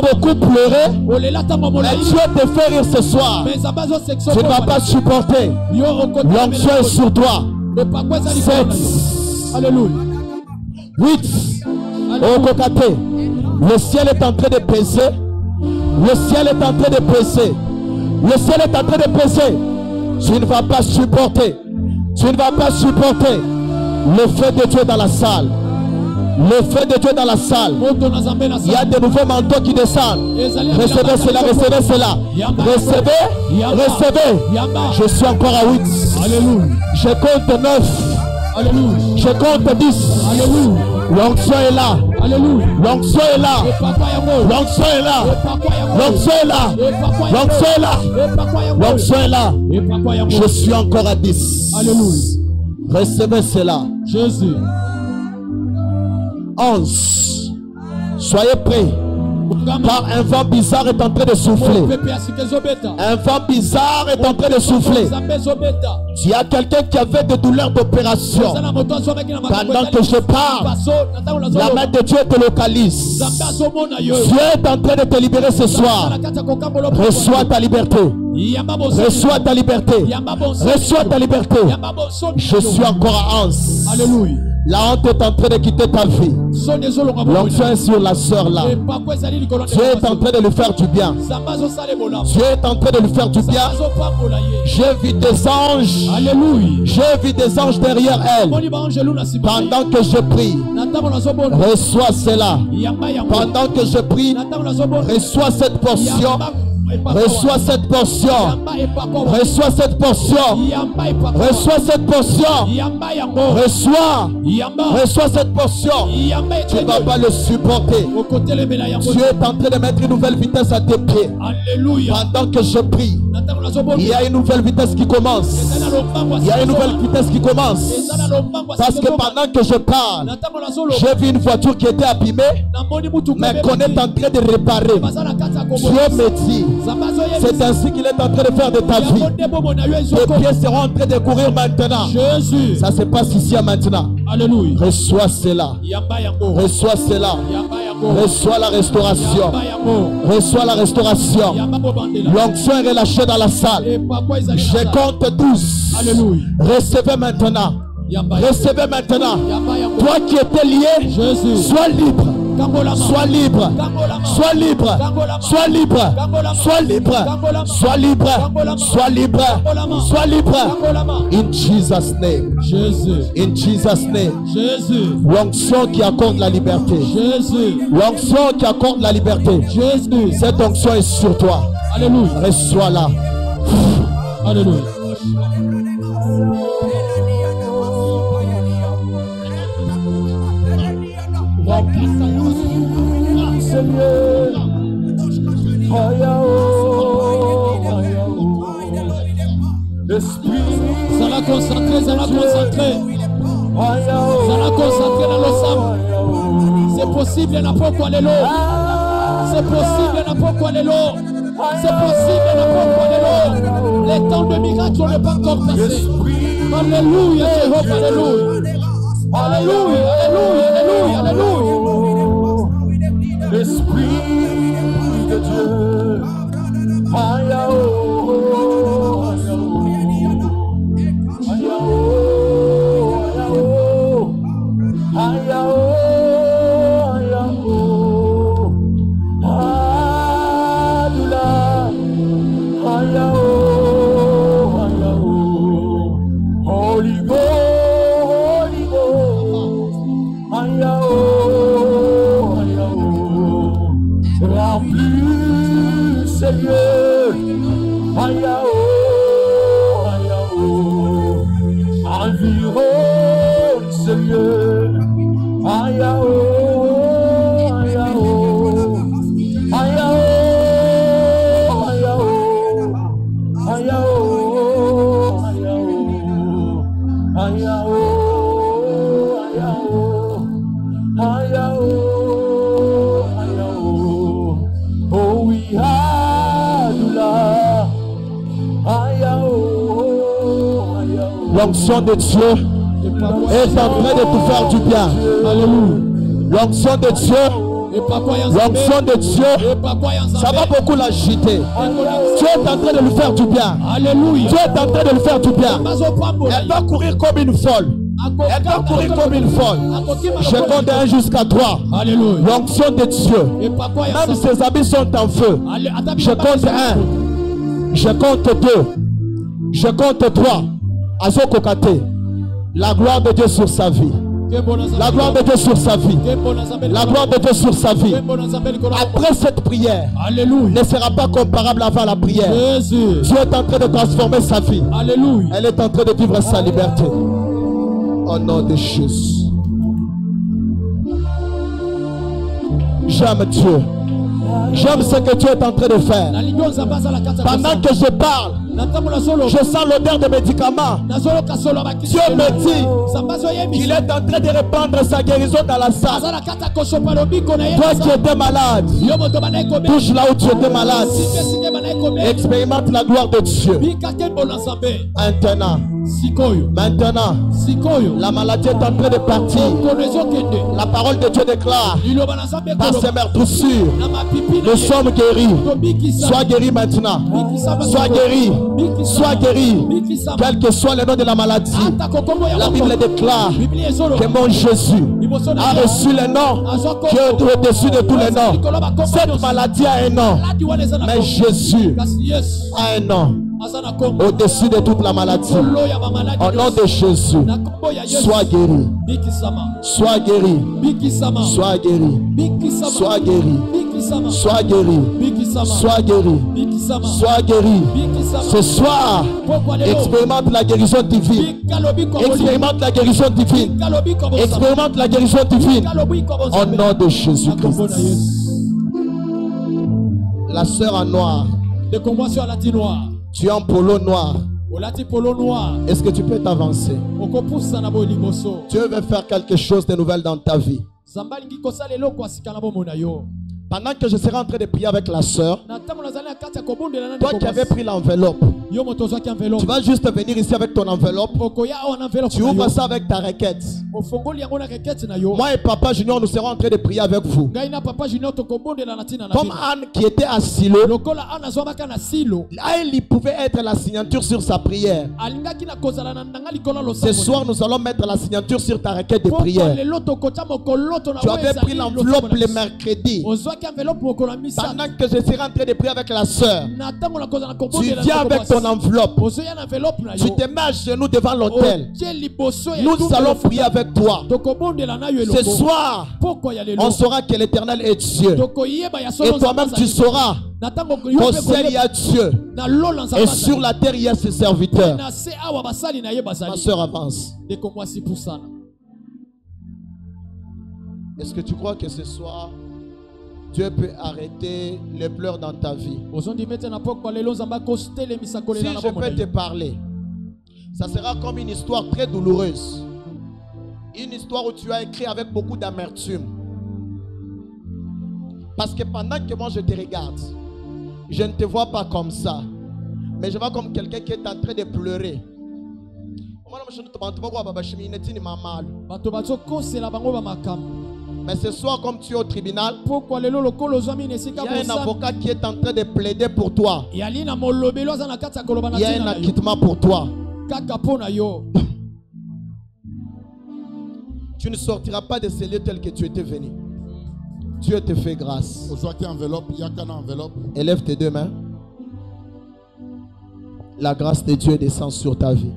beaucoup pleuré. Et Dieu te fait rire ce soir. Tu ne vas pas supporter. L'onction est sur toi. 7. Alléluia. 8. Au Kokate. Le ciel est en train de peser. Le ciel est en train de peser. Le ciel est en train de peser. Tu ne vas pas supporter. Tu ne vas pas supporter. Le feu de Dieu dans la salle. Le feu de Dieu dans la salle. Il y a de nouveaux manteaux qui descendent. Recevez cela, recevez cela. Recevez, recevez. Je suis encore à 8. Alléluia. Je compte 9. Alléluia. Je compte 10. Alléluia. L'onction est là. Alléluia. L'onction est là. L'onction est là. L'onction est là. L'onction est là. L'onction est là. Je suis encore à 10. Alléluia. Recevez cela. Jésus. 11. Soyez prêts. Car un vent bizarre est en train de souffler. Un vent bizarre est en train de souffler. Il y a quelqu'un qui avait des douleurs d'opération. Pendant que je parle, la main de Dieu te localise. Dieu est en train de te libérer ce soir. Reçois ta liberté. Reçois ta liberté. Reçois ta liberté. Je suis encore à 11. Alléluia. La honte est en train de quitter ta vie. L'onction est sur la sœur là. Dieu est en train de lui faire du bien. Dieu est en train de lui faire du bien. J'ai vu des anges. Alléluia. J'ai vu des anges derrière elle. Pendant que je prie, reçois cela. Pendant que je prie, reçois cette portion. Reçois cette portion. Reçois cette portion. Reçois cette portion. Reçois cette portion. Tu ne vas pas le supporter. Dieu est en train de mettre une nouvelle vitesse à tes pieds. Pendant que je prie, il y a une nouvelle vitesse qui commence. Il y a une nouvelle vitesse qui commence. Parce que pendant que je parle, j'ai vu une voiture qui était abîmée, mais qu'on est en train de réparer. Dieu me dit, c'est ainsi qu'il est en train de faire de ta vie. Tes pieds seront en train de courir maintenant. Jésus. Ça se passe ici à maintenant. Alléluia. Reçois cela. Reçois cela. Reçois la restauration. Reçois la restauration. L'onction est relâchée dans la salle. Je compte 12. Alléluia. Recevez maintenant. Recevez maintenant. Toi qui étais lié, Jésus. sois libre. Sois libre. Sois libre. Sois libre. Sois libre. Sois libre. Sois libre. Sois libre. In Jesus' name. Jésus. In Jesus' name. Jésus. L'onction qui accorde la liberté. Jésus. L'onction qui accorde la liberté. Jésus. Cette onction est sur toi. Alléluia. Reçois-la. Alléluia. Seigneur, Esprit, ça l'a concentré, ça l'a concentré. Ça l'a concentré dans l'ensemble. C'est possible, il n'y a pas quoi aller l'eau. C'est possible, il n'y a pas quoi aller l'eau. C'est possible, il n'y a pas quoi aller l'eau. Les temps de miracle n'est pas encore passé. Alléluia, Jéhovah, alléluia. Alléluia, alléluia, alléluia, alléluia. Esprit de Dieu, L'onction de Dieu est en train de tout faire du bien. Alléluia. L'onction de Dieu, l'onction de Dieu, ça va beaucoup l'agiter. Dieu est en train de lui faire du bien. Alléluia. Dieu est en train de lui faire du bien. Elle va courir comme une folle. Elle va courir comme une folle. Je compte 1 jusqu'à 3. Alléluia. L'onction de Dieu. Même ses habits sont en feu. Je compte 1. Je compte 2. Je compte 3. Azokokate. La gloire de Dieu sur sa vie. La gloire de Dieu sur sa vie. La gloire de Dieu sur sa vie. Après cette prière, ne sera pas comparable avant la prière. Dieu est en train de transformer sa vie. Elle est en train de vivre sa liberté. Au nom de Jésus. J'aime Dieu. J'aime ce que Dieu est en train de faire. Pendant que je parle, je sens l'odeur des médicaments. Dieu me dit qu'il est en train de répandre sa guérison dans la salle. Toi qui étais malade, touche là où tu étais malade. Expérimente la gloire de Dieu. Maintenant, la maladie est en train de partir. La parole de Dieu déclare par ses meurtrissures, nous sommes guéris. Sois guéri maintenant. Sois guéri. Sois guéri. Quel que soit le nom de la maladie, la Bible déclare que mon Jésus a reçu le nom qui est au-dessus de tous les noms. Cette maladie a un nom, mais Jésus a un nom au-dessus de toute la maladie. Au nom de Jésus, sois guéri. Sois guéri. Sois guéri. Sois guéri. Sois guéri. Sois guéri. Sois guéri. Ce soir, expérimente la guérison divine. Expérimente la guérison divine. Expérimente la guérison divine. Au nom de Jésus-Christ. La sœur en noir. Tu es en polo noir. Est-ce que tu peux t'avancer? Dieu veut faire quelque chose de nouvel dans ta vie. Pendant que je serai en train de prier avec la sœur, toi qui avais pris l'enveloppe, tu vas juste venir ici avec ton enveloppe. Tu ouvres ça avec ta requête. Moi et Papa Junior, nous serons en train de prier avec vous. Comme Anne qui était à Silo, il pouvait être la signature sur sa prière. Ce soir, nous allons mettre la signature sur ta requête de prière. Tu avais pris l'enveloppe le mercredi. Pendant que je serai en train de prier avec la sœur, tu viens avec ton enveloppe. Tu te mets à genoux devant l'autel. Nous allons prier avec toi. Ce soir, on saura que l'Éternel est Dieu. Et toi-même tu sauras qu'au ciel il y a Dieu. Et sur la terre il y a ses serviteurs. Ma sœur avance. Est-ce que tu crois que ce soir Dieu peut arrêter les pleurs dans ta vie? Si je peux te parler, ça sera comme une histoire très douloureuse. Une histoire où tu as écrit avec beaucoup d'amertume. Parce que pendant que moi je te regarde, je ne te vois pas comme ça, mais je vois comme quelqu'un qui est en train de pleurer. Mais ce soir, comme tu es au tribunal, il y a un avocat qui est en train de plaider pour toi. Il y a un acquittement pour toi. Tu ne sortiras pas de ce lieu tel que tu étais venu. Dieu te fait grâce. Élève tes deux mains. La grâce de Dieu descend sur ta vie.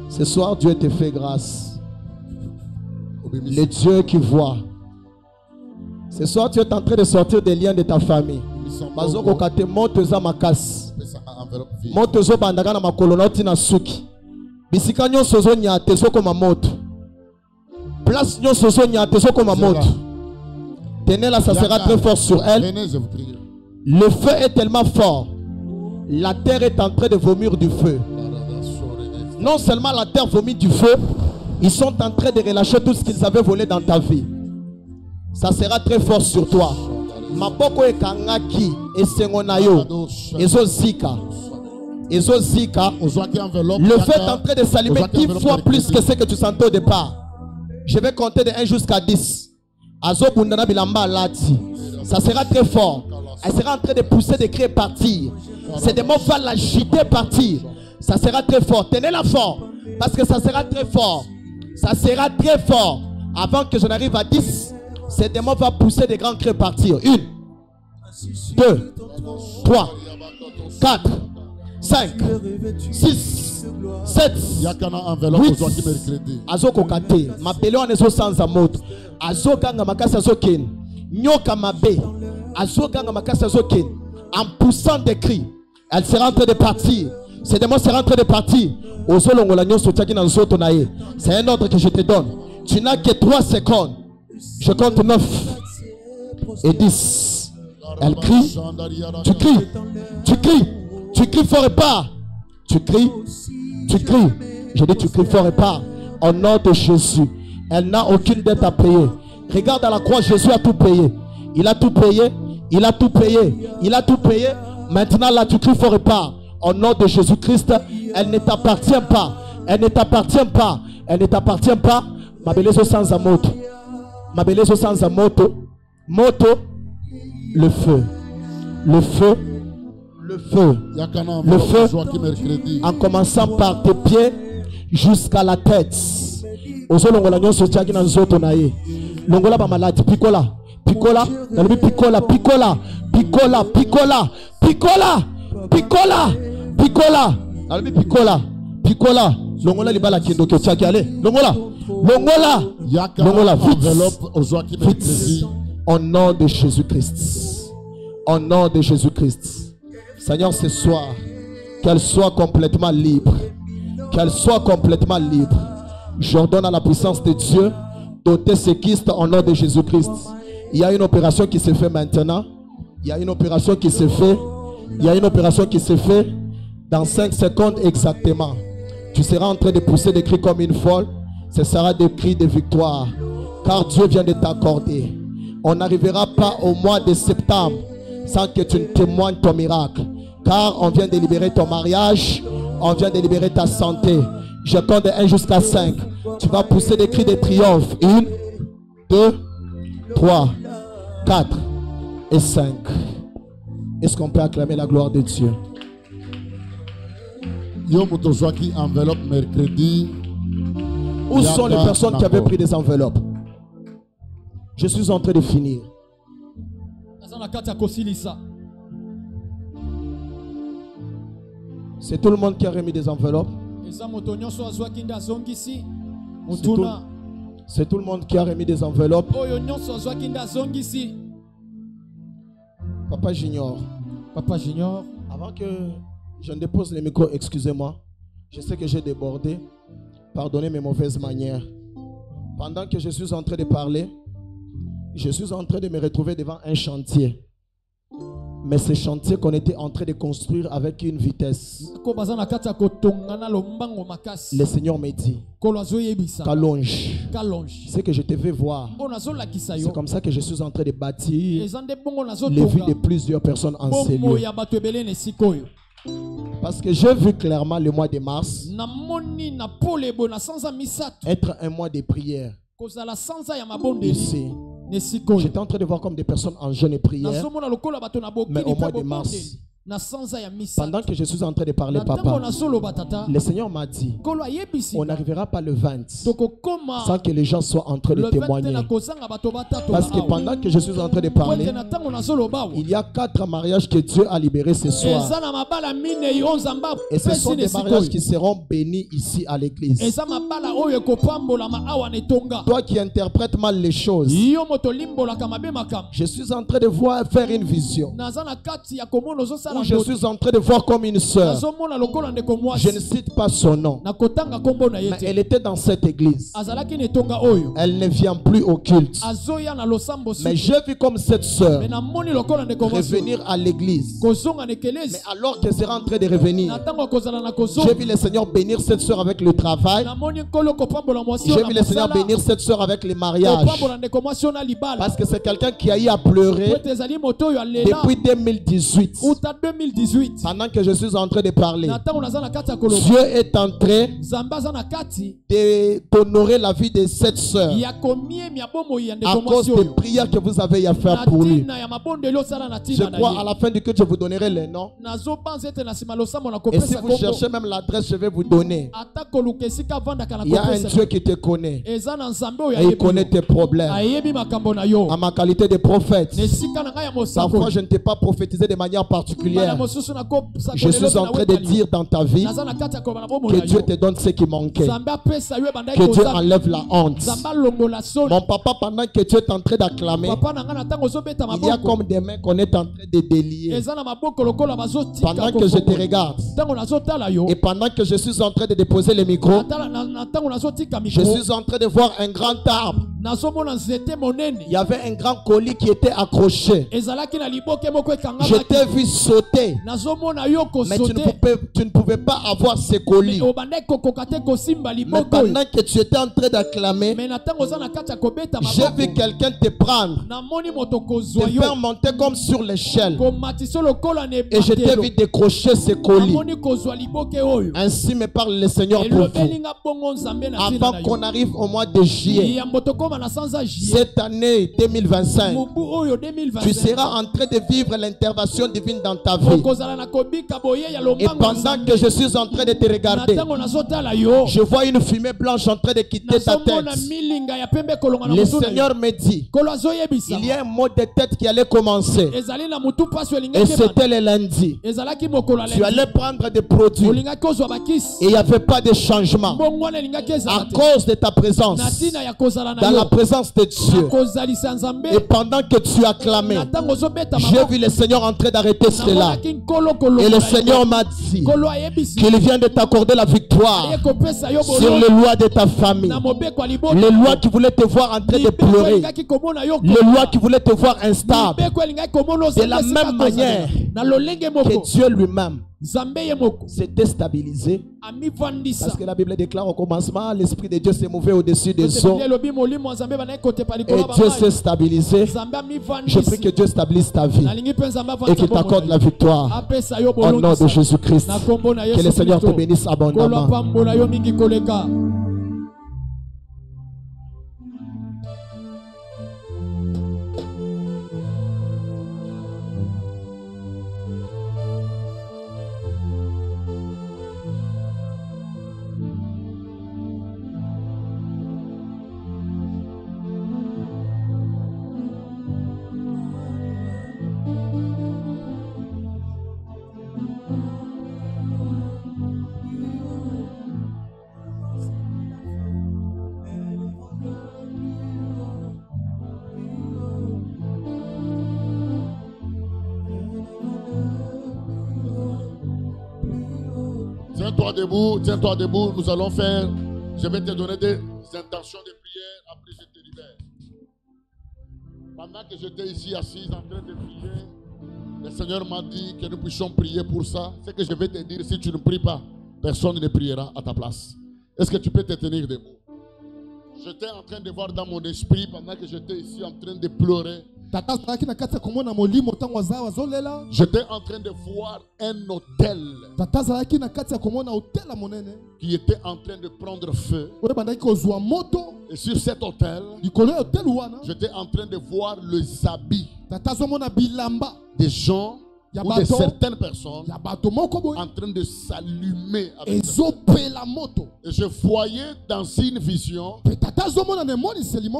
Ce soir, Dieu te fait grâce. Le Dieu qui voit. Ce soir, tu es en train de sortir des liens de ta famille. Tenez-la, ça sera très fort sur elle. Le feu est tellement fort. La terre est en train de vomir du feu. Non seulement la terre vomit du feu, ils sont en train de relâcher tout ce qu'ils avaient volé dans ta vie. Ça sera très fort sur toi. Maboko e kangaki esengonayo ezozika. Ezozika. Le feu est en train de s'allumer 10 fois plus que ce que tu sentais au départ. Je vais compter de 1 jusqu'à 10. Azobundana bilamba lati. Ça sera très fort. Elle sera en train de pousser des cris et partir. C'est des mots vont l'agiter partir. Ça sera très fort. Tenez-la fort. Parce que ça sera très fort. Ça sera très fort. Avant que je n'arrive à 10, ces démons vont pousser des grands cris partir. 1, 2, 3, 4, 5, 6, 7 8 azoko kate mabele wana ezo sanza moto azokanga makasi azokene nyoka mabe azokanga makasi azokene en poussant des cris elle sera en train de partir. Ces démons seront en train de partir. C'est un ordre que je te donne. Tu n'as que 3 secondes. Je compte 9 et 10. Elle crie. Tu cries. Tu cries. Tu cries fort et pas. Tu cries. Tu cries. Je dis tu cries fort et pas. Au nom de Jésus. Elle n'a aucune dette à payer. Regarde à la croix, Jésus a tout payé. Il a tout payé. Il a tout payé. Il a tout payé. Maintenant là, tu cries fort et pas. Au nom de Jésus-Christ, elle ne t'appartient pas. Elle ne t'appartient pas. Elle ne t'appartient pas. Ma belle sans amoto. Ma belle sans amoto. Moto. Le feu. Le feu. Le feu. Le feu. En commençant par tes pieds jusqu'à la tête. Ozolongola nyonso tiaki na nzoto na ye. Longola ba malade pikola. Pikola. Nalobi pikola. Pikola. Pikola. Pikola. Pikola. Pikola. Pikola. Nalobi pikola. Pikola. Longola libala kendo ke tiaki ale. Longola. Longola. Longola. Vite. Au nom de Jésus-Christ. Au nom de Jésus-Christ. Seigneur, ce soir, qu'elle soit complètement libre. Qu'elle soit complètement libre. J'ordonne à la puissance de Dieu d'ôter ces kystes au nom de Jésus-Christ. Il y a une opération qui se fait maintenant. Il y a une opération qui se fait. Il y a une opération qui se fait dans 5 secondes exactement. Tu seras en train de pousser des cris comme une folle. Ce sera des cris de victoire. Car Dieu vient de t'accorder. On n'arrivera pas au mois de septembre sans que tu ne témoignes ton miracle. Car on vient de libérer ton mariage. On vient de libérer ta santé. Je compte de 1 jusqu'à 5. Tu vas pousser des cris de triomphe. 1, 2, 3, 4 et 5. Est-ce qu'on peut acclamer la gloire de Dieu? Enveloppe mercredi. Où sont les personnes qui avaient pris des enveloppes? Je suis en train de finir. C'est tout le monde qui a remis des enveloppes. C'est tout le monde qui a remis des enveloppes. Papa Junior. Papa Junior. Avant que je ne dépose le micro, excusez-moi. Je sais que j'ai débordé. Pardonnez mes mauvaises manières. Pendant que je suis en train de parler, je suis en train de me retrouver devant un chantier. Mais ce chantier qu'on était en train de construire avec une vitesse. Le Seigneur m'a dit, qu'allonge. Ce que je te vais voir. C'est comme ça que je suis en train de bâtir les vies de plusieurs personnes en ces lieux. Parce que j'ai vu clairement le mois de mars être un mois de prière. Ici. J'étais en train de voir comme des personnes en jeûne et prière. Mais au mois de mars, pendant que je suis en train de parler, papa, le Seigneur m'a dit, on n'arrivera pas le 20 sans que les gens soient en train de témoigner. Parce que pendant que je suis en train de parler, il y a 4 mariages que Dieu a libérés ce soir. Et ce sont des mariages qui seront bénis ici à l'église. Toi qui interprètes mal les choses, je suis en train de voir faire une vision. Où je suis en train de voir comme une sœur. Je ne cite pas son nom. Mais elle était dans cette église. Elle ne vient plus au culte. Mais j'ai vu comme cette sœur revenir à l'église. Mais alors qu'elle sera en train de revenir, j'ai vu le Seigneur bénir cette sœur avec le travail. J'ai vu le Seigneur bénir cette sœur avec les mariages. Parce que c'est quelqu'un qui a eu à pleurer depuis 2018. Pendant que je suis en train de parler, Dieu est en train d'honorer la vie de cette sœur à cause des prières que vous avez à faire pour lui. Je crois à la fin du culte, je vous donnerai les noms. Et si vous cherchez même l'adresse, je vais vous donner. Il y a un Dieu qui te connaît et il connaît tes problèmes. À ma qualité de prophète, parfois je ne t'ai pas prophétisé de manière particulière. particulière, je suis en train de dire dans ta vie que Dieu te donne ce qui manquait. Que Dieu enlève la honte. Mon papa, pendant que tu es en train d'acclamer, il y a comme des mains qu'on est en train de délier. Pendant que je te regarde et pendant que je suis en train de déposer le micro, je suis en train de voir un grand arbre. Il y avait un grand colis qui était accroché. Je t'ai vu sauter, mais tu ne pouvais pas avoir ce colis. Mais pendant que tu étais en train d'acclamer, j'ai vu quelqu'un te prendre, te faire monter comme sur l'échelle, et je t'ai vu décrocher ce colis. Ainsi me parle le Seigneur pour vous. Avant qu'on arrive au mois de juillet, cette année 2025, tu seras en train de vivre l'intervention divine dans ta vie. Et pendant que je suis en train de te regarder, je vois une fumée blanche en train de quitter ta tête. Le Seigneur me dit, il y a un mot de tête qui allait commencer. Et c'était le lundi. Tu allais prendre des produits et il n'y avait pas de changement à cause de ta présence, dans la présence de Dieu. Et pendant que tu acclamais, j'ai vu le Seigneur en train d'arrêter cela. Et le Seigneur m'a dit qu'il vient de t'accorder la victoire sur les lois de ta famille, les lois qui voulaient te voir en train de pleurer, les lois qui voulaient te voir instable. De la même manière que Dieu lui-même s'est déstabilisé, parce que la Bible déclare au commencement, l'Esprit de Dieu s'est mouvé au-dessus des eaux et Dieu s'est stabilisé. Je prie que Dieu stabilise ta vie et qu'il t'accorde la victoire au nom de Jésus-Christ. Que le Seigneur te bénisse abondamment. Tiens-toi debout, nous allons faire, je vais te donner des intentions de prière, après je te libère. Pendant que j'étais ici assis en train de prier, le Seigneur m'a dit que nous puissions prier pour ça. Ce que je vais te dire, si tu ne pries pas, personne ne priera à ta place. Est-ce que tu peux te tenir debout? J'étais en train de voir dans mon esprit, pendant que j'étais ici en train de pleurer, j'étais en train de voir un hôtel qui était en train de prendre feu. Et sur cet hôtel, j'étais en train de voir les habits des gens ou de certaines personnes en train de s'allumer avec la moto. Et je voyais dans une vision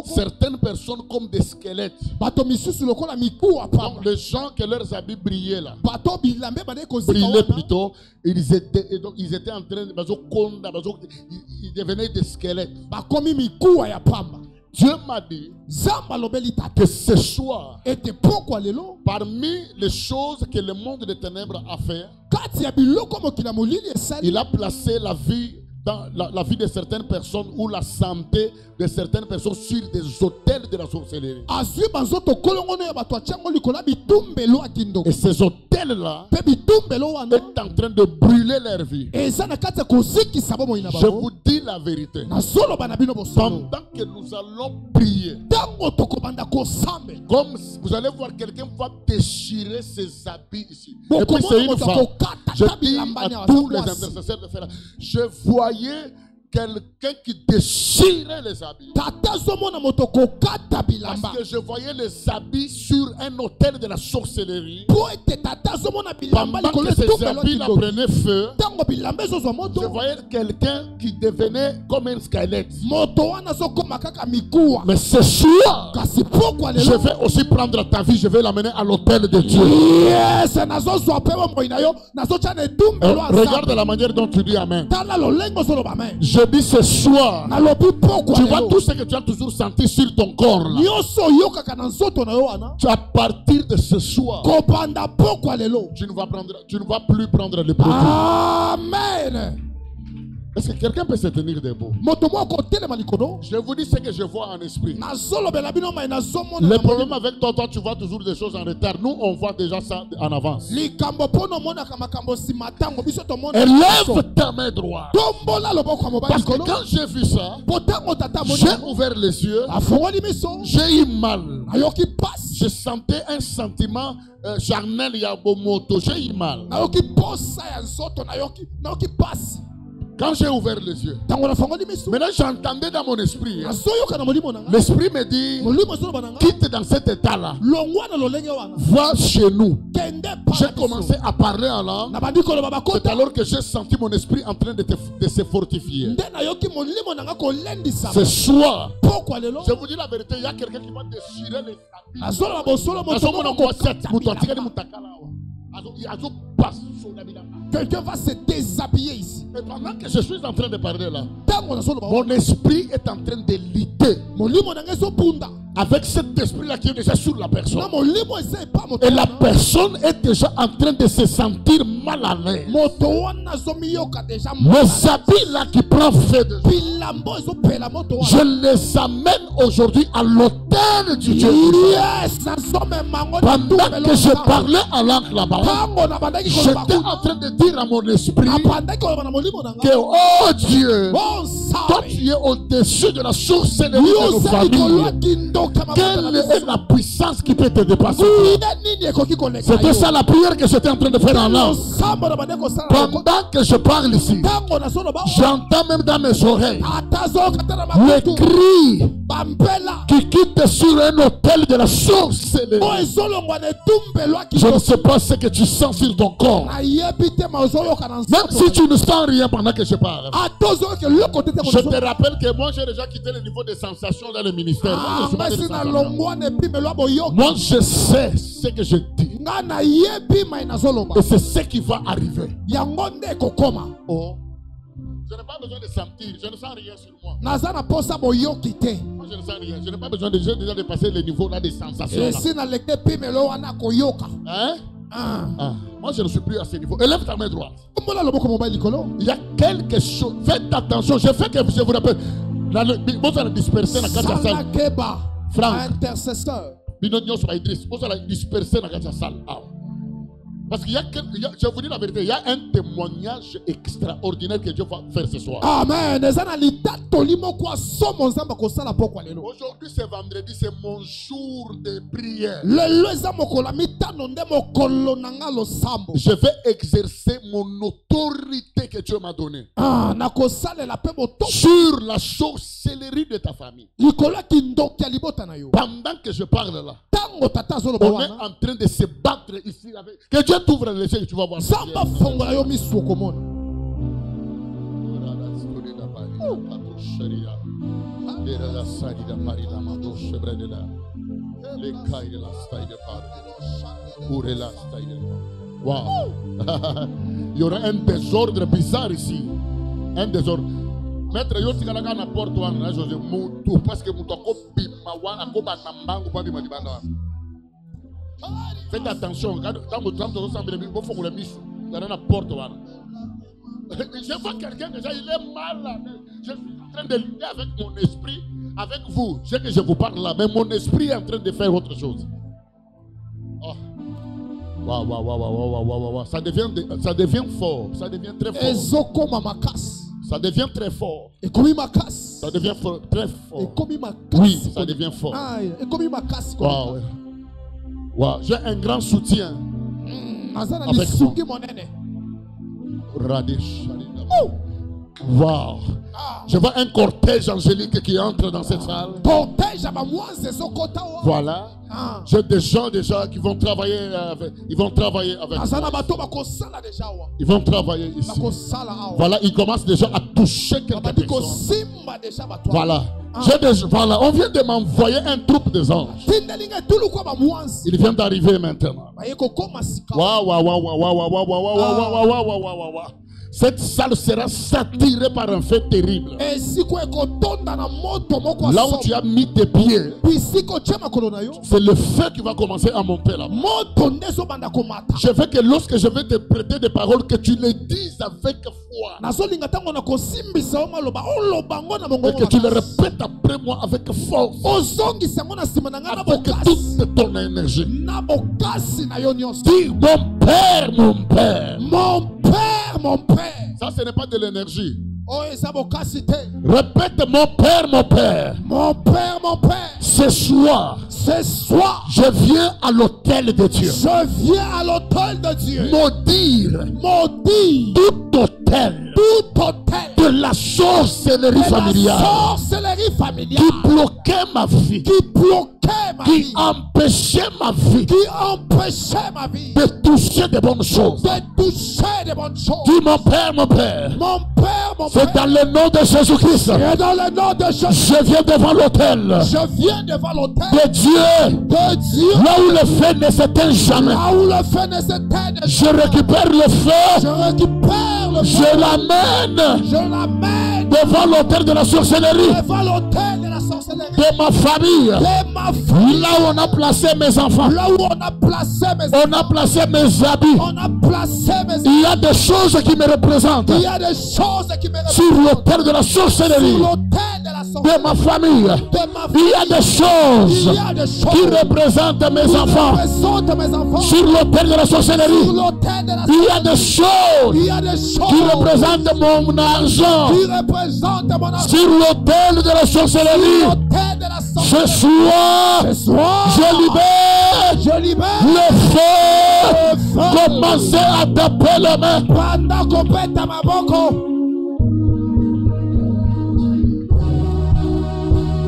certaines personnes comme des squelettes. Donc les gens que leurs habits brillaient là, brillaient plutôt, ils étaient en train de, ils devenaient des squelettes. Dieu m'a dit que ce soir, parmi les choses que le monde des ténèbres a fait, il a placé la vie dans la vie de certaines personnes ou la santé de certaines personnes sur des hôtels de la sorcellerie. Et ces hôtels-là est en train de brûler leur vie. Je vous dis la vérité. Pendant que nous allons prier, comme vous allez voir, quelqu'un va déchirer ses habits ici. Et puis c'est une femme. Je dis à tous les intercesseurs de faire. Je voyais quelqu'un qui déchirait les habits. Parce que je voyais les habits sur un autel de la sorcellerie, pendant que ces habits prenaient feu, je voyais quelqu'un qui devenait comme un squelette. Mais ce soir, je vais aussi prendre ta vie, je vais l'amener à l'autel de Dieu. Regarde la manière dont tu dis Amen. Je dis ce soir, tu vois tout ce que tu as toujours senti sur ton corps là. À partir de ce soir, tu ne vas plus prendre le produit. Amen. Est-ce que quelqu'un peut se tenir debout? Je vous dis ce que je vois en esprit. Le problème avec toi, tu vois toujours des choses en retard. Nous, on voit déjà ça en avance. Élève ta main droite. Parce que quand j'ai vu ça, j'ai ouvert les yeux. J'ai eu mal. Je sentais un sentiment charnel. J'ai eu mal. Quand j'ai ouvert les yeux, maintenant j'entendais dans mon esprit, l'esprit me dit, quitte dans cet état-là, va chez nous. J'ai commencé à parler en langue. C'est alors que j'ai senti mon esprit en train de se fortifier. Ce soir, je vous dis la vérité, il y a quelqu'un qui va déchirer les habits. Quelqu'un va se déshabiller ici. Et pendant que je suis en train de parler là, mon esprit est en train de lutter avec cet esprit-là qui est déjà sur la personne. Et la personne est déjà en train de se sentir mal à l'aise. Les habits là qui prennent feu, je les amène aujourd'hui à l'autel du Dieu. Pendant que je parlais en langue là-bas, j'étais en train de dire à mon esprit que, oh Dieu, toi tu es au-dessus de la sorcellerie de nos familles. Quelle est la puissance qui peut te dépasser? C'était ça la prière que j'étais en train de faire en langue. Pendant que je parle ici, j'entends même dans mes oreilles les cris qui quittent sur un autel de la sorcellerie. Je ne sais pas ce que tu sens sur ton corps. Même si tu ne sens rien pendant que je parle. Je te rappelle que moi j'ai déjà quitté le niveau de sensations dans le ministère. Moi je sais ce que je dis. Et c'est ce qui va arriver. Oh. Je n'ai pas besoin de sentir, je ne sens rien sur moi. Moi je ne sens rien, je n'ai pas besoin de déjà dépasser le niveau là des sensations là. Hein? Moi je ne suis plus à ce niveau. Élève ta main droite. Il y a quelque chose. Faites attention. Je fais que je vous rappelle. Vous allez disperser dans la salle. Franck. Intercesseur. Vous allez disperser dans la salle. Parce qu'il y a, je vous dis la vérité, il y a un témoignage extraordinaire que Dieu va faire ce soir. Amen. Aujourd'hui c'est vendredi, c'est mon jour de prière. Je vais exercer mon autorité que Dieu m'a donnée sur la sorcellerie de ta famille. Pendant que je parle là, on est en train de se battre ici avec... Que Dieu t'ouvre les yeux et tu vas voir ça. Wow. Il y aura un désordre bizarre ici. Un désordre. Maître, yo tikala kana porte wana José mutu parce que mutu akobima wana akobana mbangu pa bima dibanda. Faites attention, quand vous tremblez ensemble, il faut que le miche dans la porte wana. Je vois quelqu'un déjà, il est mal. Je suis en train de lutter avec mon esprit, avec vous. Je sais que je vous parle là, mais mon esprit est en train de faire autre chose. Oh. Waouh. Ça devient fort, ça devient très fort. Ça devient très fort. Ça devient très fort. Oui, ça devient fort. Wow. Wow. J'ai un grand soutien. Avec moi. Wow. Je vois un cortège angélique qui entre dans cette salle. Voilà. J'ai des gens déjà qui vont travailler avec. Ils vont travailler avec. Ils vont travailler ici. Voilà, ils commencent déjà à toucher quelques personnes. Voilà. Voilà, on vient de m'envoyer un troupe des anges. Il vient d'arriver maintenant. Waouh, waouh, waouh, waouh, waouh, waouh, waouh, waouh, waouh, waouh, waouh. Cette salle sera saturée par un fait terrible. Là où tu as mis tes pieds, c'est le feu qui va commencer à monter là. Je veux que lorsque je vais te prêter des paroles, que tu les dises avec foi. Et que tu les répètes après moi avec force. Avec toute ton énergie. Dis mon Père, mon Père. Mon Père, mon Père. Ça, ce n'est pas de l'énergie. Répète mon Père, mon Père. Mon Père, mon Père. Ce soir, je viens à l'autel de Dieu. Je viens à l'autel de Dieu. Maudire tout autel de la sorcellerie familiale. Qui bloquait ma vie. Qui empêchait ma vie. De toucher de bonnes choses. Dis mon Père, mon Père. C'est dans le nom de Jésus-Christ. Je viens devant l'autel. De Dieu. Là où le feu ne s'éteint jamais. Je récupère le feu. Je l'amène devant l'autel de la sorcellerie. De ma famille. Là où on a placé mes enfants. On a placé mes habits. Il y a des choses qui me représentent. Sur l'autel de la sorcellerie. De ma famille. Il y a des choses qui représentent mes enfants. Sur l'autel de la sorcellerie. Il y a des choses qui représentent mon argent. Sur l'autel de la sorcellerie. Ce soir, je libère le feu. Commencez à taper les mains.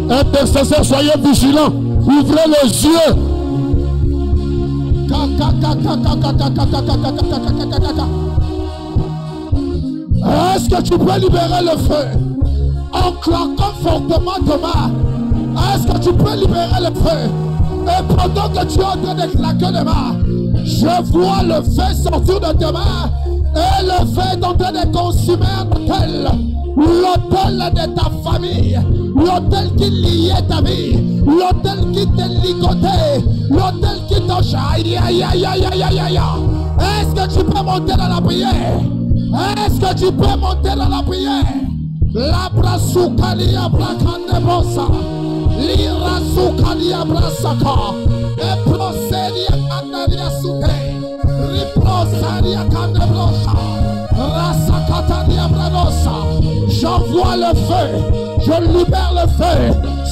Intercesseurs, soyez vigilants. Ouvrez les yeux. Est-ce que tu peux libérer le feu en claquant fortement tes mains? Est-ce que tu peux libérer le feu? Et pendant que tu es en train de claquer les mains, je vois le feu sortir de tes mains. Et le feu est en train de consumer l'autel. L'autel de ta famille. L'autel qui liait ta vie. L'autel qui te ligotait. L'autel qui t'enchaîne. Aïe, aïe, aïe, aïe, aïe, aïe, aïe. Est-ce que tu peux monter dans la prière? Est-ce que tu peux monter dans la prière? La brasukalia brakande bossa. Lira sukalia brasaka. E prosedia kandaria sute. Riprosadia kandeblosa. Rasakatalia branosa. J'envoie le feu. Je libère le feu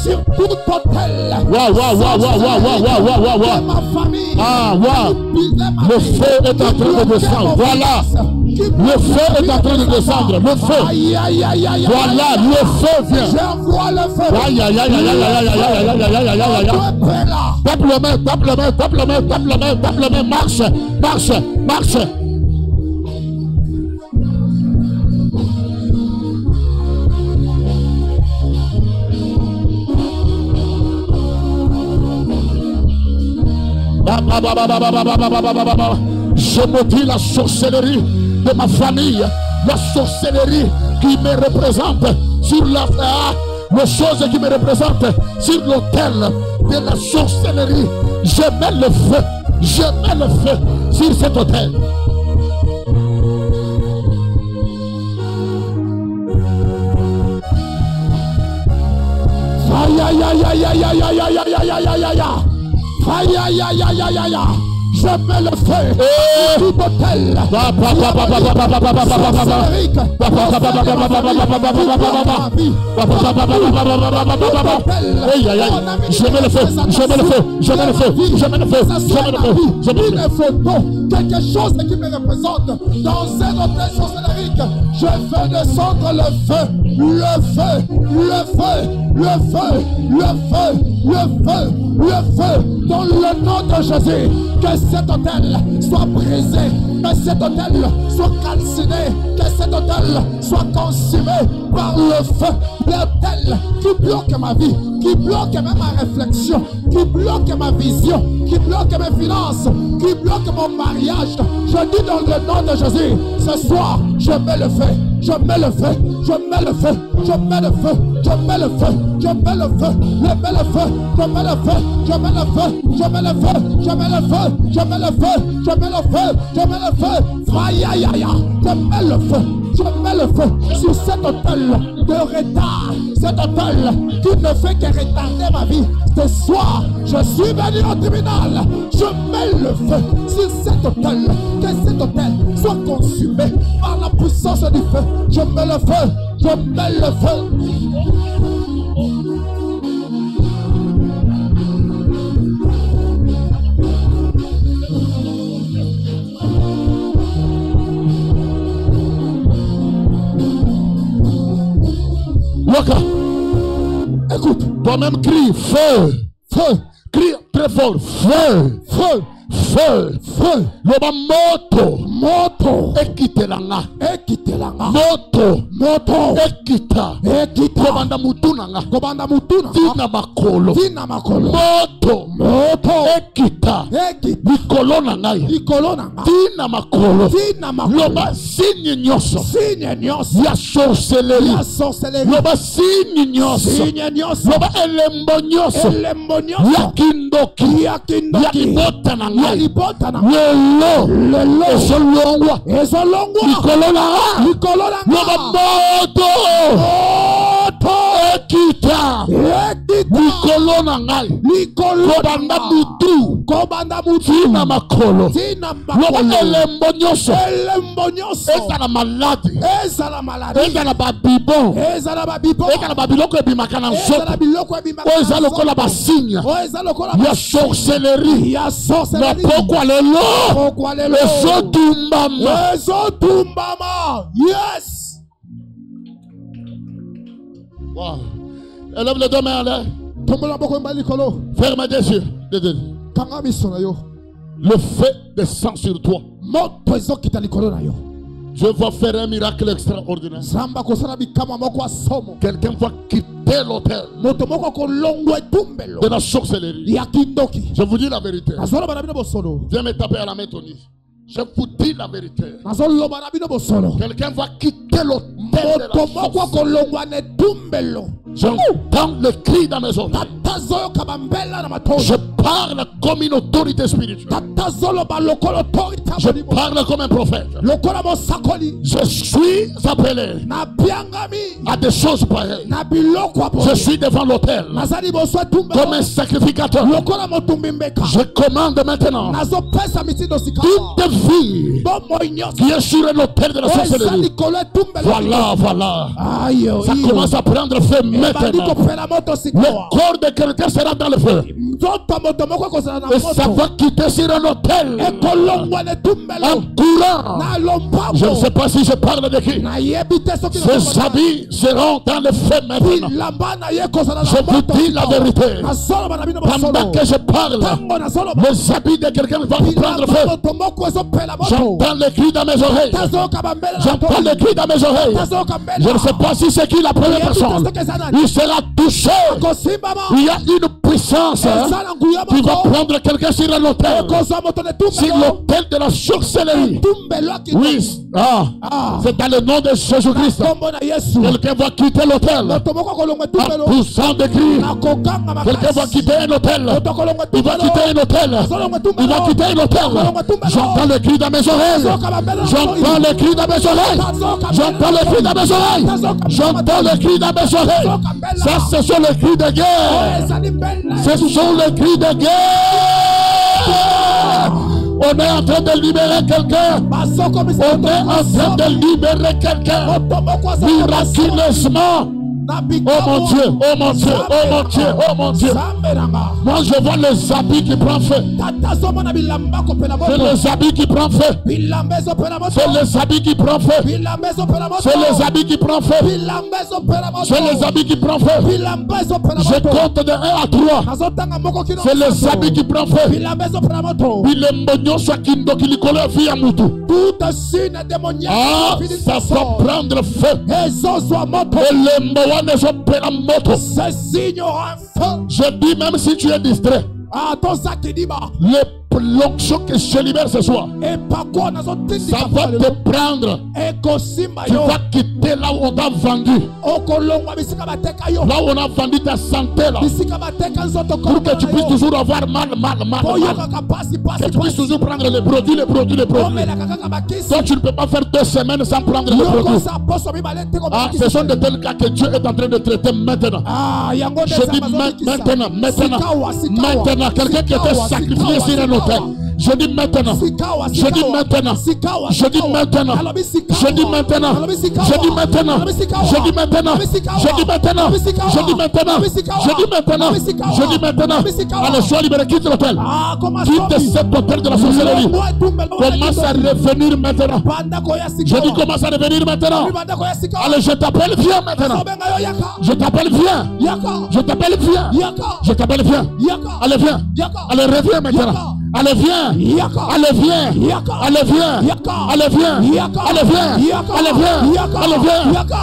sur tout hôtel. Waouh, waouh, waouh, waouh, waouh, waouh, waouh, waouh. Ma famille. Ah, waouh. Le feu est en train de descendre. Voilà. Le feu est en train de descendre. Le feu. Aïe, aïe, aïe, aïe. Voilà, le feu vient. J'envoie le feu. Aïe, aïe, aïe, aïe, aïe, aïe, aïe, aïe, aïe, aïe, aïe, aïe. Tape le main, tape le main, tape le main, tape le main, tape le main. Marche, marche, marche. Je maudis la sorcellerie de ma famille, la sorcellerie qui me représente sur la les choses qui me représentent sur l'autel de la sorcellerie. Je mets le feu sur cet autel. Aïe aïe aïe aïe aïe aïe aïe aïe aïe aïe aïe aïe. Aïe aïe aïe aïe aïe aïe. Je mets le feu. Tout hôtel. Je mets le feu. Je mets le feu. Je mets le feu. Je mets le feu. Je mets le feu. Photo, quelque chose qui me représente dans un hôtel sorcellerique. Je fais descendre le feu, le feu, le feu, le feu, le feu, le feu, le feu, dans le nom de Jésus. Que cet hôtel soit brisé, que cet hôtel soit calciné, que cet hôtel soit consumé par le feu. L'hôtel qui bloque ma vie, qui bloque même ma réflexion, qui bloque ma vision, qui bloque mes finances, qui bloque mon mariage. Je dis dans le nom de Jésus, ce soir, je mets le feu, je mets le feu, je mets le feu, je mets le feu, je mets le feu, je mets le feu, je mets le feu, je mets le feu, je mets le feu, je mets le feu, je mets le feu, je mets le feu, je mets le feu, je mets le feu, aïe aïe aïe, je mets le feu, je mets le feu sur cet hôtel de retard, cet hôtel qui ne fait que retarder ma vie. Ce soir, je suis venu au tribunal, je mets le feu sur cet hôtel, que cet hôtel soit consumé par la puissance du feu. Je mets le feu, je mets le feu. Waka. Écoute, toi-même crie feu, feu, crie très fort, feu, feu, feu, feu. Loba moto, Moto, ekitelanga, ekitelanga. moto, Moto, ekita, ekita. kobanda mutunanga, Kobanda mutuna. tina makolo, Tina makolo. moto, Moto, ekita, ekita. likolo na ngai, Likolo nanga. tina makolo, Tina makolo. loba signe nyonso, Signe nyonso. ya sorcellerie, Ya sorcellerie. loba signe nyonso, Signe nyonso. loba elembo nyonso, Elembo nyonso. ya kindoki, Ya kindoki. ya libota na Ya ngai, libota na. lelo, Lelo. ezolongwa, Ezolongwa. likolo na ngai, Likolo loba nanga. moto, Moto, ekita, ekita. likolo na ngai, Likolo kobanda nanga. mutu, Kobanda mutu. tina makolo, Tina loba makolo. elembo nyonso, Elembo nyonso. ezala maladi, Ezala maladi. ezala babibon, Ezala babibo. ezala babiloko ebimaka na Ezala nzoto, biloko ebimaka. oyo eza lokola basigne Oyo eza lokola ya sorcellerie, ya na sorcellerie. pokwa lelo Pokwa lelo. ezotumbama. Ezotumbama. Yes. Wow. Élève les deux mains en l'air. Tombola boko mba likolo. Ferme des yeux. Kanga miso na yo. Le feu descend sur toi. Moto ezokita likolo na yo. Dieu va faire un miracle extraordinaire. Zamba kosala bikama moko asomo. Quelqu'un va quitter l'hôtel Moto moko kolongwa etumbelo. de la sorcellerie. Ya kindoki. Je vous dis la vérité. Nazola bana bino bosolo. Viens me taper à la main, Tony. Je vous dis la vérité. Nazolo bana bino bosolo. Quelqu'un va quitter l'hôtel de Moto la moko sorcellerie. kolongwa netumbelo. J'entends le cri dans mes oreilles. Tatazoyo kabambela na matoyo. Je parle comme une autorité spirituelle. Tatazolo balokolo torita Je bolimo. parle comme un prophète. Lokola mosakoli. Je suis appelé Na biangami. à des choses pareilles. Na biloko apo. Je suis devant l'autel Nazali boso tumbelo. comme un sacrificateur. Lokola motumbi mbeka. Je commande maintenant Nazo pesa mitindo sikawa. toute vie Bomo inyos. qui est sur un autel de la sorcellerie. Voilà, voilà. Ayo. Ça commence à prendre feu maintenant. Le corps de quelqu'un sera dans le feu. Et ça va quitter sur un autel en courant. Je ne sais pas si je parle de qui. Ces habits seront dans le feu maintenant. Je vous dis la vérité. Pendant que je parle, les habits de quelqu'un vont prendre feu. J'entends les cris dans mes oreilles. J'entends les cris dans mes oreilles. Je ne sais pas si c'est qui la première personne. Il sera touché. Il y a une puissance qui va prendre quelqu'un sur un hôtel. Sur l'hôtel de la sorcellerie. Oui, c'est dans le nom de Jésus-Christ. Quelqu'un va quitter l'hôtel en poussant des cris. Quelqu'un va quitter un hôtel. Il va quitter un hôtel. Il va quitter un hôtel. J'entends le cri dans mes oreilles. J'entends le cri dans mes oreilles. J'entends le cri dans mes oreilles. J'entends le cri dans mes oreilles. Ça, ce sont les cris de guerre. Ce sont les cris de guerre. On est en train de libérer quelqu'un. On est en train de libérer quelqu'un. Miraculeusement. Oh mon Dieu, oh mon Dieu, oh mon Dieu, oh mon Dieu. Moi je vois les habits qui prennent feu. C'est les habits qui prennent feu. C'est les habits qui prennent feu. C'est les habits qui prennent feu. C'est les habits qui prennent feu. Je compte de 1 à 3. C'est les habits qui prennent feu. Ah, ça va prendre feu. Je dis même si tu es distrait, l'onction que je libère ce soir, ça va te prendre. Tu vas quitter là où on t'a vendu. Là où on a vendu ta santé là. Pour que tu puisses toujours avoir mal. Que tu puisses toujours prendre les produits. Donc tu ne peux pas faire 2 semaines sans prendre les produits. Ah, ce sont de tels cas que Dieu est en train de traiter maintenant. Je dis maintenant. Quelqu'un qui était sacrifié sur un autel. Je dis maintenant. Je dis maintenant. Je dis maintenant. Je dis maintenant. Je dis maintenant. Je dis maintenant. Je dis maintenant. Je dis maintenant. Je dis maintenant. Je dis maintenant. Allez, sois libéré. Quitte l'hôtel. Quitte cet hôtel de la sorcellerie. Commence à revenir maintenant. Je dis commence à revenir maintenant. Allez, je t'appelle, viens maintenant. Je t'appelle, viens. Je t'appelle, viens. Je t'appelle, viens. Allez, viens. Allez, reviens maintenant. Allez, viens. Allez, viens. Allez, viens. Allez, viens. Allez, viens. Allez, viens. Allez, viens.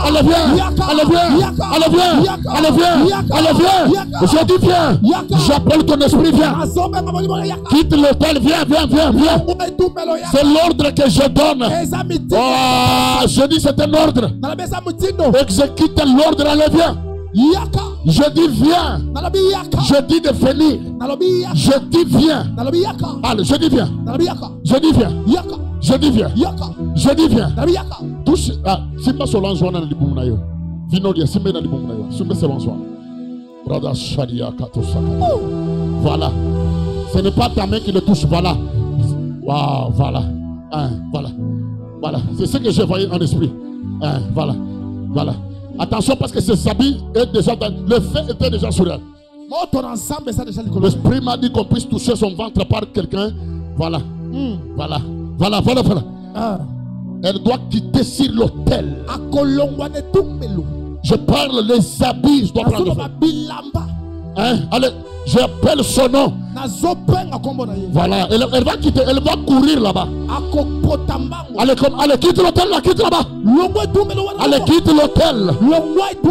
Allez, viens. Allez, viens. Allez, viens. Allez, viens. Allez, viens. Je dis viens. J'appelle ton esprit, viens. Quitte l'hôtel, viens. C'est l'ordre que je donne. Oh, je dis c'est un ordre. Exécute l'ordre, allez, viens. Je dis viens. Je dis de venir. Je dis viens. Allez, je dis viens. Je dis viens. Je dis viens. Je dis viens. Touche. Ah, si pas sur l'enjeu dans le boum nayo. Vino dia si dans le boum nayo. Si c'est bonsoir. Brother Sharia Katosaka. Voilà. Ce n'est pas ta main qui le touche. Voilà. Waouh, voilà. Voilà. C'est ce que j'ai voyé en esprit. Voilà. Attention parce que ces habits est déjà dans... Le feu était déjà sur elle. L'esprit m'a dit qu'on puisse toucher son ventre par quelqu'un. Voilà. Elle doit quitter sur l'autel. Je parle, les habits, je dois prendre feu. Allez, j'appelle son nom. Voilà, elle va quitter, elle va courir là-bas. Allez, quitte l'hôtel là, quitte là-bas. Allez, quitte l'hôtel.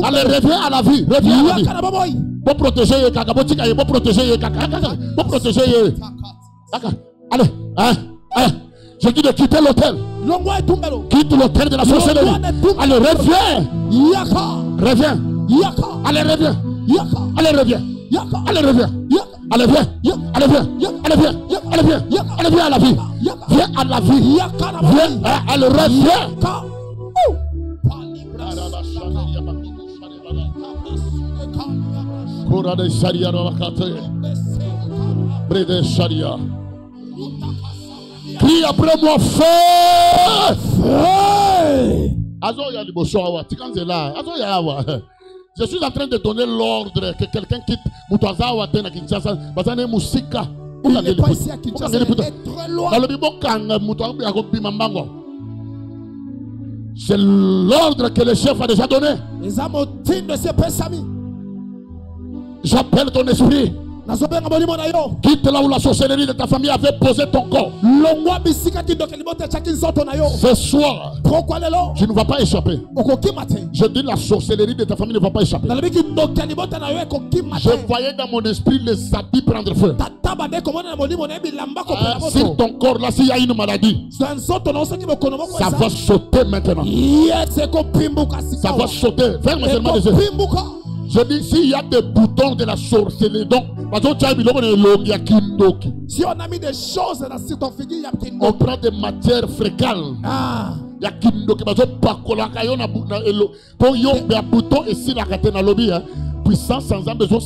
Allez, reviens à la vie. Pour protéger les caca, pour protéger les caca, pour protéger les... Allez, je dis de quitter l'hôtel. Quitte l'hôtel de la sorcellerie. Allez, reviens. Allez, reviens. Allez, reviens. Allez, reviens. Allez, viens. Allez, viens. Allez, viens. Allez, viens. Allez, viens à la vie. Viens à la vie. Viens. Elle revient. Kurade Sharia Ravakate. Brede Sharia. Crie après moi, feu! Azo ya liboso awa. Tikanzela. Azo ya awa. Je suis en train de donner l'ordre que quelqu'un quitte Mutazawa Tena Kinshasa. Bazane Musika. Il n'est pas ici à Kinshasa. Il est très loin. C'est l'ordre que le chef a déjà donné. J'appelle ton esprit. Quitte là où la sorcellerie de ta famille avait posé ton corps. Ce soir, tu ne vas pas échapper. Je dis la sorcellerie de ta famille ne va pas échapper. Je voyais dans mon esprit les habits prendre feu. Sur ton corps là, s'il y a une maladie, ça va sauter maintenant. Ça va sauter. Ferme seulement les yeux. Je dis, s'il y a des boutons de la sorcellerie, donc, si on a mis des choses sur ton figure, on prend des matières fréquentes. Puissance sans besoin,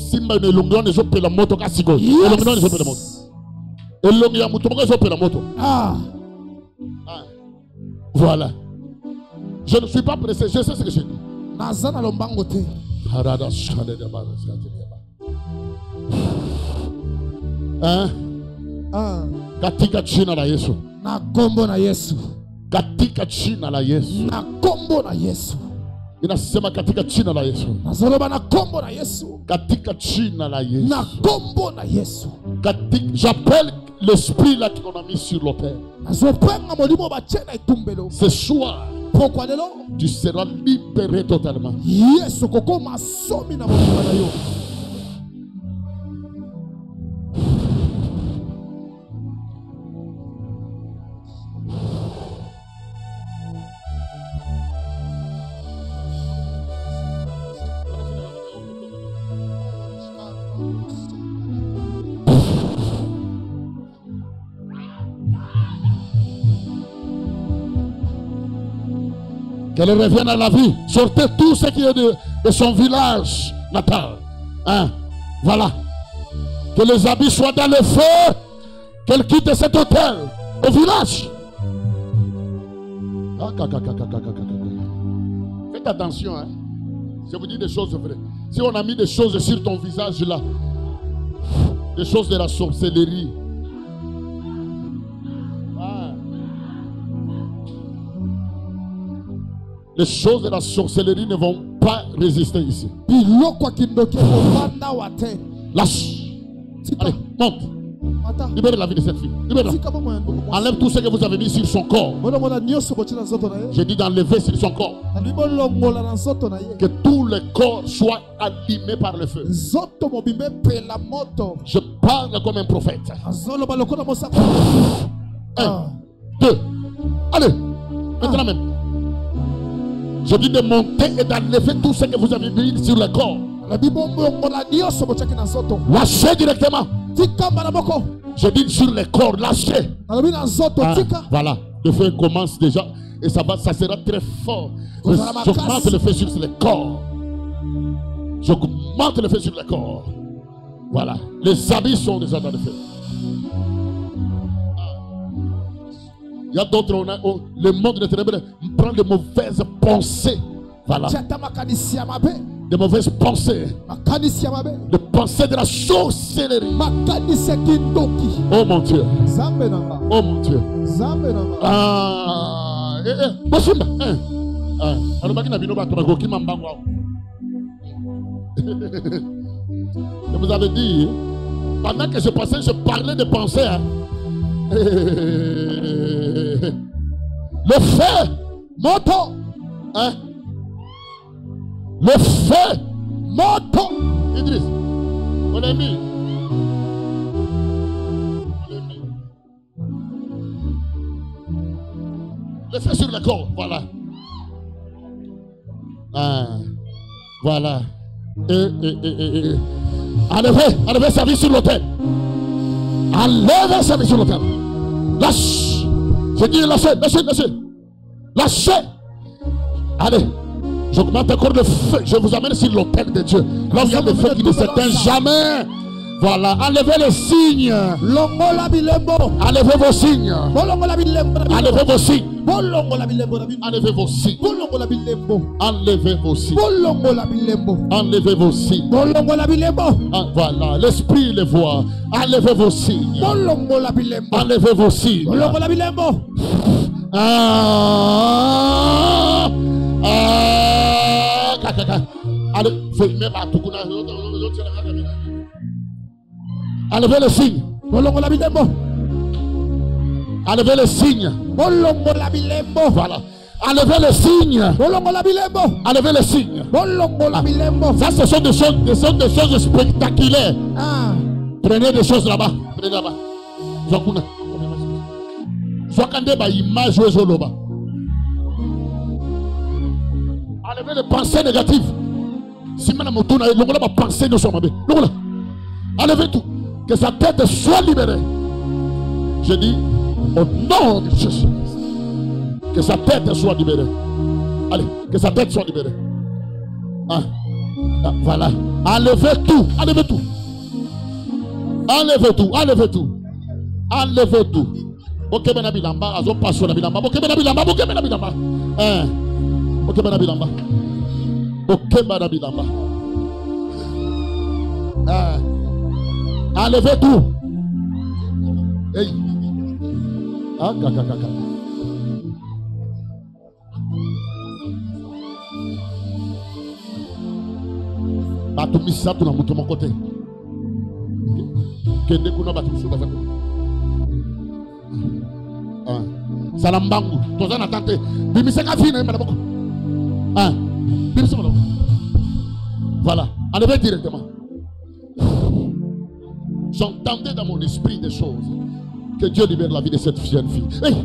Ah. Voilà. Je ne suis pas pressé, je sais ce que je dis. Katika jina la Yesu. Na kombo na Yesu. Katika jina la Yesu. Na kombo na Yesu. Inasema katika jina la Yesu. Nazoroba na kombo na Yesu. Katika jina la Yesu. Na kombo na Yesu. J'appelle l'esprit là qu'on a mis sur l'autel. Ce soir, tu seras libéré totalement. Yesu koko masomi na motema na yo. Qu'elle revienne à la vie. Sortez tout ce qui est de son village natal. Voilà. Que les habits soient dans le feu. Qu'elle quitte cet hôtel au village. Faites attention. Je vous dis des choses vraies. Si on a mis des choses sur ton visage là, des choses de la sorcellerie. Les choses de la sorcellerie ne vont pas résister ici. Lâche. Allez, monte. Libérez la vie de cette fille. Libérez-la. Enlève tout ce que vous avez mis sur son corps. J'ai dit d'enlever sur son corps. Que tout le corps soit allumé par le feu. Je parle comme un prophète. 1, 2. Allez. Maintenant même. Je dis de monter et d'enlever tout ce que vous avez mis sur le corps. Lâchez directement. Je dis sur le corps, lâchez. Voilà, le feu commence déjà et ça sera très fort. J'augmente le feu sur le corps. J'augmente le feu sur le corps. Voilà, les habits sont déjà dans le feu. Il y a d'autres, le monde de ténèbres prend de mauvaises pensées. Voilà. De mauvaises pensées. De pensées de la sorcellerie. Oh mon Dieu. Oh mon Dieu. Je vous avais dit, pendant que je passais, je parlais de pensées. Le feu, moto, le feu, moto. Idriss, on est mis. Le feu sur le corps, voilà. Voilà. Enlevez sa vie sur l'autel. Enlevez sa vie sur l'autel. Lâche. Je dis lâchez, lâchez, lâchez. Lâchez. Allez. J'augmente encore le feu. Je vous amène sur l'autel de Dieu. Là où il y a le feu qui ne s'éteint jamais. Voilà. Enlevez les signes. Enlevez vos signes. Enlevez vos signes. Enlevez vos signes. Enlevez vos signes. Enlevez vos signes. Voilà. L'esprit le voit. Enlevez vos signes. Enlevez vos signes. Enlevez les signes. Enlevez les signes. Voilà. Enlevez les signes. Enlevez les signes. Ça, ce sont des choses spectaculaires. Prenez des choses là-bas. Prenez là-bas. Enlevez les pensées négatives. Si madame Motuna est là, pensée de son mabé. Enlevez tout. Que sa tête soit libérée. Je dis au nom de Jésus. Que sa tête soit libérée. Allez, que sa tête soit libérée. Voilà. Enlevez tout. Enlevez tout. Enlevez tout. Enlevez tout. Enlevez tout. Ok, ben bilamba, azo passo na bilamba. Ok, ben bilamba, ok, ben bilamba. Ok, ben bilamba. Ok, ben bilamba. Enlevez tout. Hey. Ah, kaka. Batumisa tu na mutu mokote. Kende kuna batumisa bazako. Salambangu, tozana tante. Bimiseka fina mbala boko. Bimisa mbala. Voilà, enlevez directement. J'entendais dans mon esprit des choses. Que Dieu libère la vie de cette jeune fille. Hey!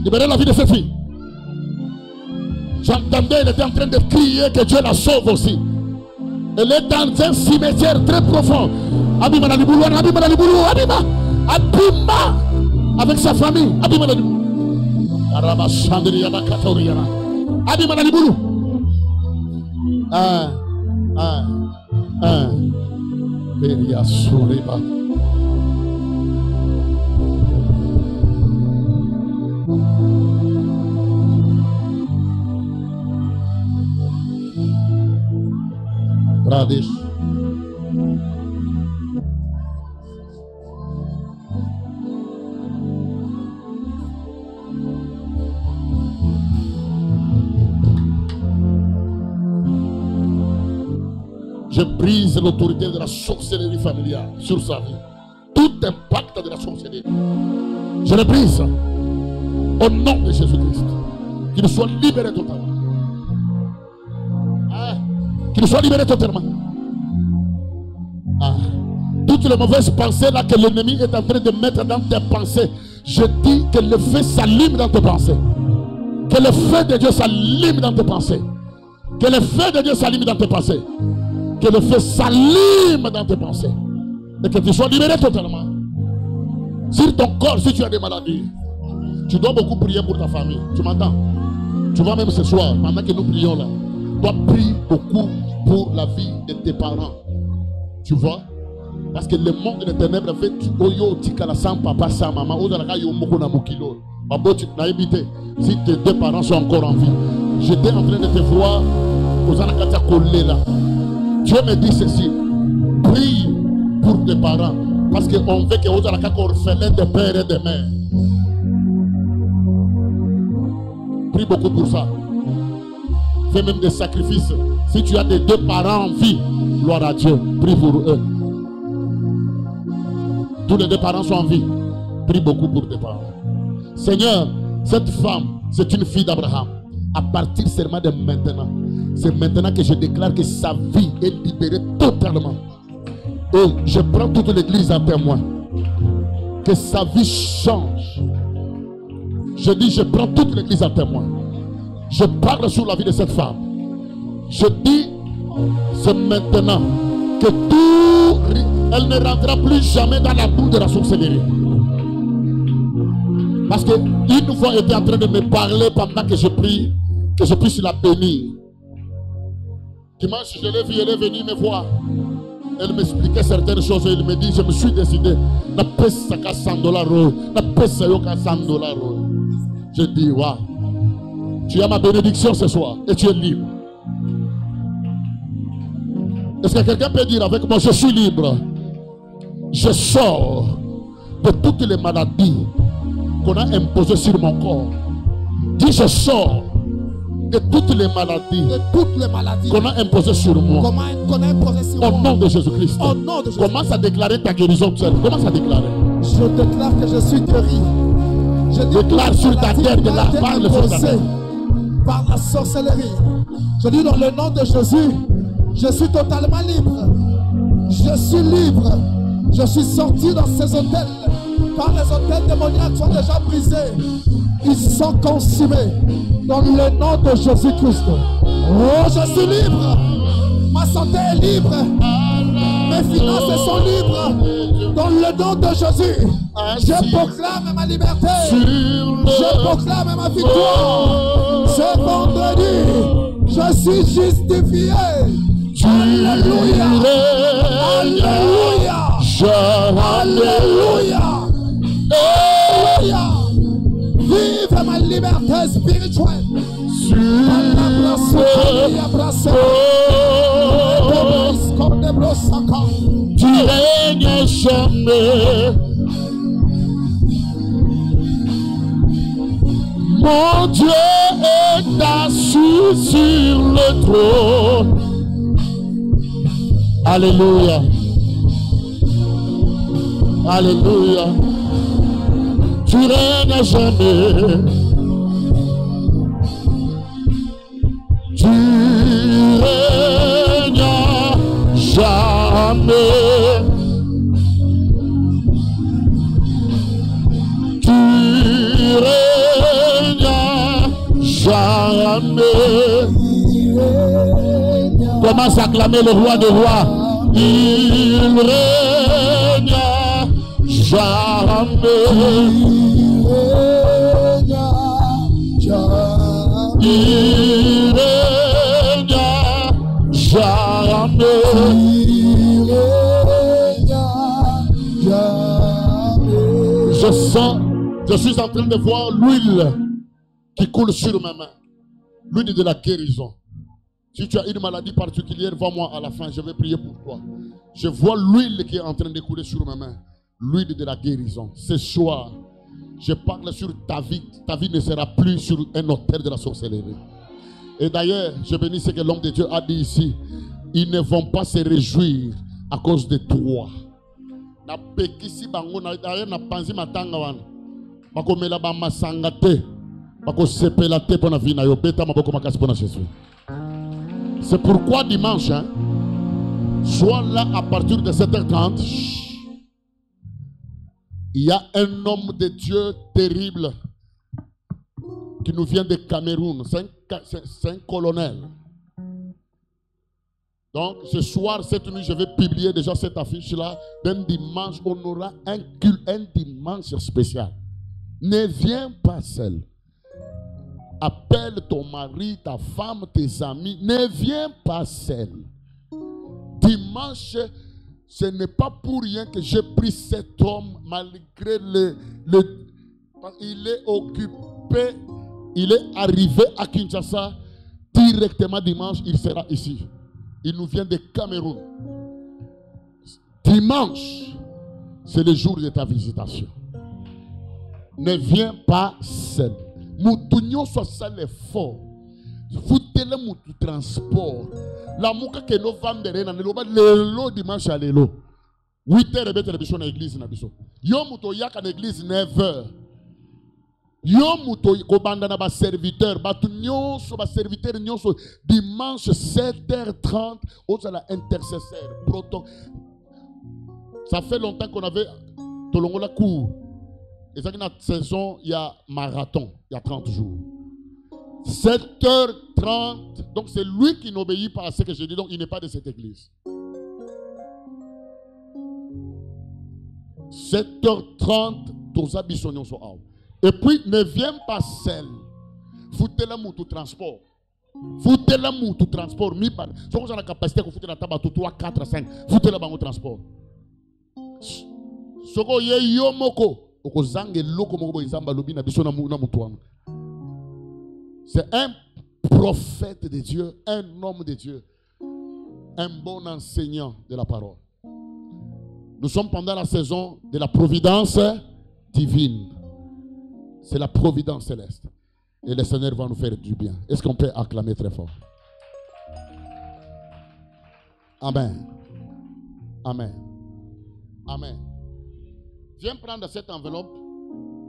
Libérez la vie de cette fille. J'entendais, elle était en train de crier que Dieu la sauve aussi. Elle est dans un cimetière très profond. Abima na libulu, Abima na libulu, Abima avec sa famille. Abima na libulu. Araba Chandri Yabakatori Yana. Abima na libulu. Beria Suriba. Pradesh. Je brise l'autorité de la sorcellerie familiale sur sa vie. Tout impact de la sorcellerie. Je le brise au nom de Jésus-Christ. Qu'il soit libéré totalement. Qu'il soit libéré totalement. Toutes les mauvaises pensées là que l'ennemi est en train de mettre dans tes pensées, je dis que le feu s'allume dans tes pensées. Que le feu de Dieu s'allume dans tes pensées. Que le feu de Dieu s'allume dans tes pensées. Que le feu s'allume dans tes pensées. Et que tu sois libéré totalement. Sur ton corps, si tu as des maladies, tu dois beaucoup prier pour ta famille. Tu m'entends? Tu vois, même ce soir, pendant que nous prions là, tu dois prier beaucoup pour la vie de tes parents. Tu vois? Parce que le monde des ténèbres fait oyo tikala sans papa, sans maman. Si tes deux parents sont encore en vie, j'étais en train de te voir aux Anakatia collés là. Dieu me dit ceci, prie pour tes parents, parce qu'on veut que vous ayez orphelins de père et de mère. Prie beaucoup pour ça. Fais même des sacrifices. Si tu as des deux parents en vie, gloire à Dieu, prie pour eux. Tous les deux parents sont en vie. Prie beaucoup pour tes parents. Seigneur, cette femme, c'est une fille d'Abraham. À partir seulement de maintenant, c'est maintenant que je déclare que sa vie est libérée totalement. Et je prends toute l'église en témoin. Que sa vie change. Je dis, je prends toute l'église en témoin. Je parle sur la vie de cette femme. Je dis, c'est maintenant que tout, elle ne rentrera plus jamais dans la boue de la sorcellerie. Parce qu'une fois, elle était en train de me parler pendant que je prie, que je puisse la bénir. Dimanche, je l'ai vue, elle est venue me voir. Elle m'expliquait certaines choses et elle me dit, je me suis décidé. Na pesa ka $100. Na pesa yo ka $100. Je dis, waouh. Tu as ma bénédiction ce soir et tu es libre. Est-ce que quelqu'un peut dire avec moi, je suis libre? Je sors de toutes les maladies qu'on a imposées sur mon corps. Dis, je sors de toutes les maladies qu'on a imposées sur moi. Au nom de Jésus-Christ. Commence à déclarer ta guérison. Commence à déclarer. Je déclare que je suis guéri. Je déclare sur ta terre de la parole par la sorcellerie. Je dis dans le nom de Jésus, je suis totalement libre. Je suis libre. Je suis sorti dans ces hôtels. Quand les hôtels démoniaques sont déjà brisés, ils sont consumés. Dans le nom de Jésus-Christ. Oh, je suis libre. Ma santé est libre. Mes finances sont libres. Dans le nom de Jésus, je proclame ma liberté. Je proclame ma victoire. Ce vendredi, je suis justifié. Alléluia. Alléluia. Alléluia. Alléluia. Vive ma liberté spirituelle. Tu règnes jamais. Mon Dieu est assis sur le trône. Alléluia. Alléluia. Tu règnes jamais. Tu règnes jamais. Tu règnes jamais. Commence à acclamer le roi des rois. Il règne jamais. Il règne jamais. Je suis en train de voir l'huile qui coule sur ma main. L'huile de la guérison. Si tu as une maladie particulière, vois-moi à la fin, je vais prier pour toi. Je vois l'huile qui est en train de couler sur ma main. L'huile de la guérison. Ce soir, je parle sur ta vie. Ta vie ne sera plus sur un autel de la sorcellerie. Et d'ailleurs, je bénis ce que l'homme de Dieu a dit ici. Ils ne vont pas se réjouir à cause de toi. Na pekisi bango na d'ailleurs na panzi matanga wana. Bakomela ba masanga te. Bako sepela te pona vie na yo beta maboko makasi pona Jésus. C'est pourquoi dimanche, hein, sois là à partir de 7h30. Il y a un homme de Dieu terrible qui nous vient de Cameroun. C'est un colonel. Donc ce soir, cette nuit, je vais publier déjà cette affiche-là. D'un dimanche, on aura un dimanche spécial. Ne viens pas seul. Appelle ton mari, ta femme, tes amis. Ne viens pas seul. Dimanche, ce n'est pas pour rien que j'ai pris cet homme malgré il est occupé. Il est arrivé à Kinshasa. Directement dimanche, il sera ici. Il nous vient de Cameroun. Dimanche, c'est le jour de ta visitation. Ne viens pas seul. Moutounio soit ça l'effort. Foutez-le moutou transport. La mouka que nous vendons le lo dimanche à l'élo. 8h et télévision à l'église na biso. Yo mouto yak à l'église 9h. Yo mouto kobanda na ba serviteur, batunyo so ba serviteur nyonso dimanche 7h30 aux la intercesseur proton. Ça fait longtemps qu'on avait tolongola cours. Et ça, dans notre saison, il y a marathon, il y a 30 jours. 7h30, donc c'est lui qui n'obéit pas à ce que je dis, donc il n'est pas de cette église. 7h30, tous habitants sont out. Et puis, ne viens pas seul. Foutez-le mou tout transport. Foutez-le mou tout transport. Si vous avez la capacité de foutre la table à 3, 4, 5, foutez-le mou transport. Soko ye yo moko. C'est un prophète de Dieu, un homme de Dieu, un bon enseignant de la parole. Nous sommes pendant la saison de la providence divine. C'est la providence céleste. Et le Seigneur va nous faire du bien. Est-ce qu'on peut acclamer très fort? Amen. Amen. Amen. Viens prendre cette enveloppe.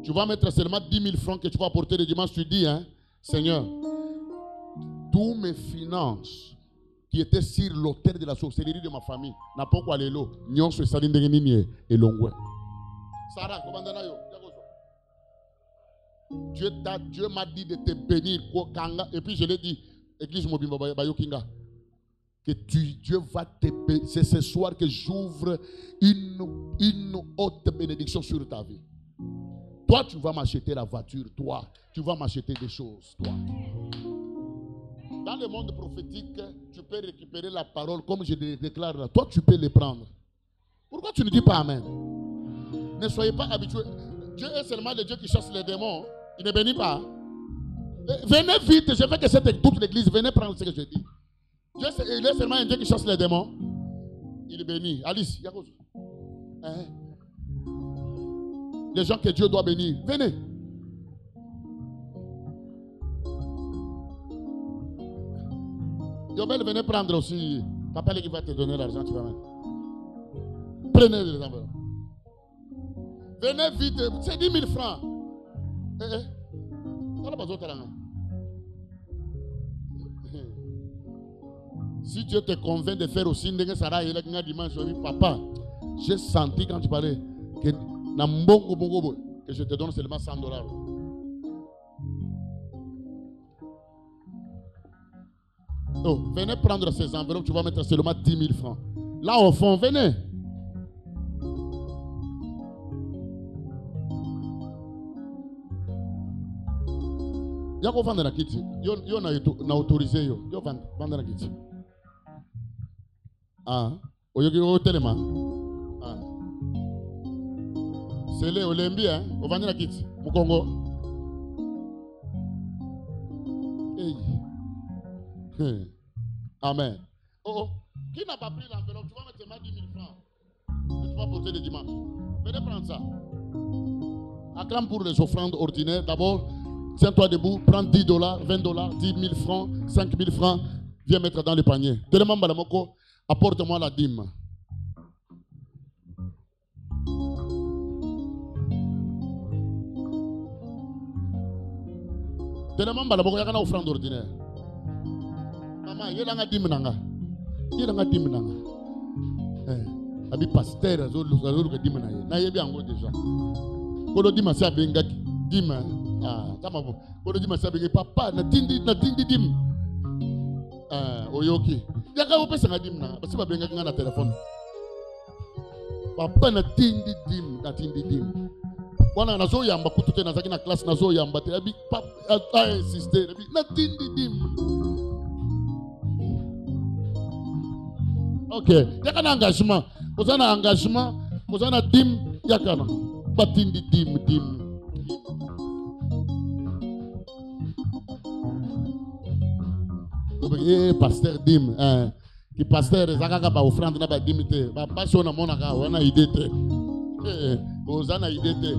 Tu vas mettre seulement 10 000 francs que tu vas apporter le dimanche. Tu dis, hein, Seigneur, tous mes finances qui étaient sur l'autel de la sorcellerie de ma famille, n'a pas quoi les lots. Nyon se saline de Réminier et Longwe. Sarah, Dieu m'a dit de te bénir. Et puis je l'ai dit, Église Mobimba Bayokinga. Que Dieu va te bénir. C'est ce soir que j'ouvre une haute bénédiction sur ta vie. Toi, tu vas m'acheter la voiture. Toi, tu vas m'acheter des choses. Toi. Dans le monde prophétique, tu peux récupérer la parole comme je le déclare là. Toi, tu peux les prendre. Pourquoi tu ne dis pas Amen? Ne soyez pas habitués. Dieu est seulement le Dieu qui chasse les démons. Il ne bénit pas. Venez vite, je veux que cette toute l'église, venez prendre ce que je dis. Dieu il est seulement un Dieu qui chasse les démons. Il bénit. Alice, il y a quoi? Les gens que Dieu doit bénir, venez. Yobel, venez prendre aussi. Papa qui va te donner l'argent, tu vas mettre. Prenez les enveloppes. Venez vite, c'est 10 000 francs. Si Dieu te convainc de faire aussi, papa, j'ai senti quand tu parlais que je te donne seulement $100. Oh, venez prendre ces enveloppes, tu vas mettre seulement 10 000 francs. Là au fond, venez. Il y a quoi vendre la kiti? Yo na autorisé yo. Yo vendre la kiti. Ah, oyo telema. Ah. C'est le Olembi hein, o vendre la kiti. Mu Congo. Hey. Amen. Oh, qui n'a pas pris l'enveloppe? Tu vas mettre seulement 10 000 francs. Que tu vas porter le dimanche. Venez prendre ça. Acclame pour les offrandes ordinaires. D'abord, tiens-toi debout, prends $10, $20, 10 000 francs, 5 000 francs, viens mettre dans le panier. Tellement Balamoko, apporte-moi la dîme. Tellement Balamoko, il y a une offrande ordinaire. Maman, il y a une dîme nanga. Il y a une dîme nanga. Abi pasteur, azolu dîme nanga. Na yebi ango déjà. Kolo dîme ça benga dîme. Ah, tamabo. Kolo dîme ça benga papa na tindi dîme. Oyoki. Yaka opesa na dîme nanga. Basi ba benga ngana téléphone. Papa na tindi dîme. Wana nazo yamba kutute nazaki na classe nazo yamba te abi papa insister na tindi dîme. Ok, yaka na engagement. Vous avez un engagement, vous avez un dim, yaka na. Batindi dim. Pasteur dim, qui pasteur zakaka ba offrande na ba dimité. Ba passion na monaka wana idée te. Ozana idée te.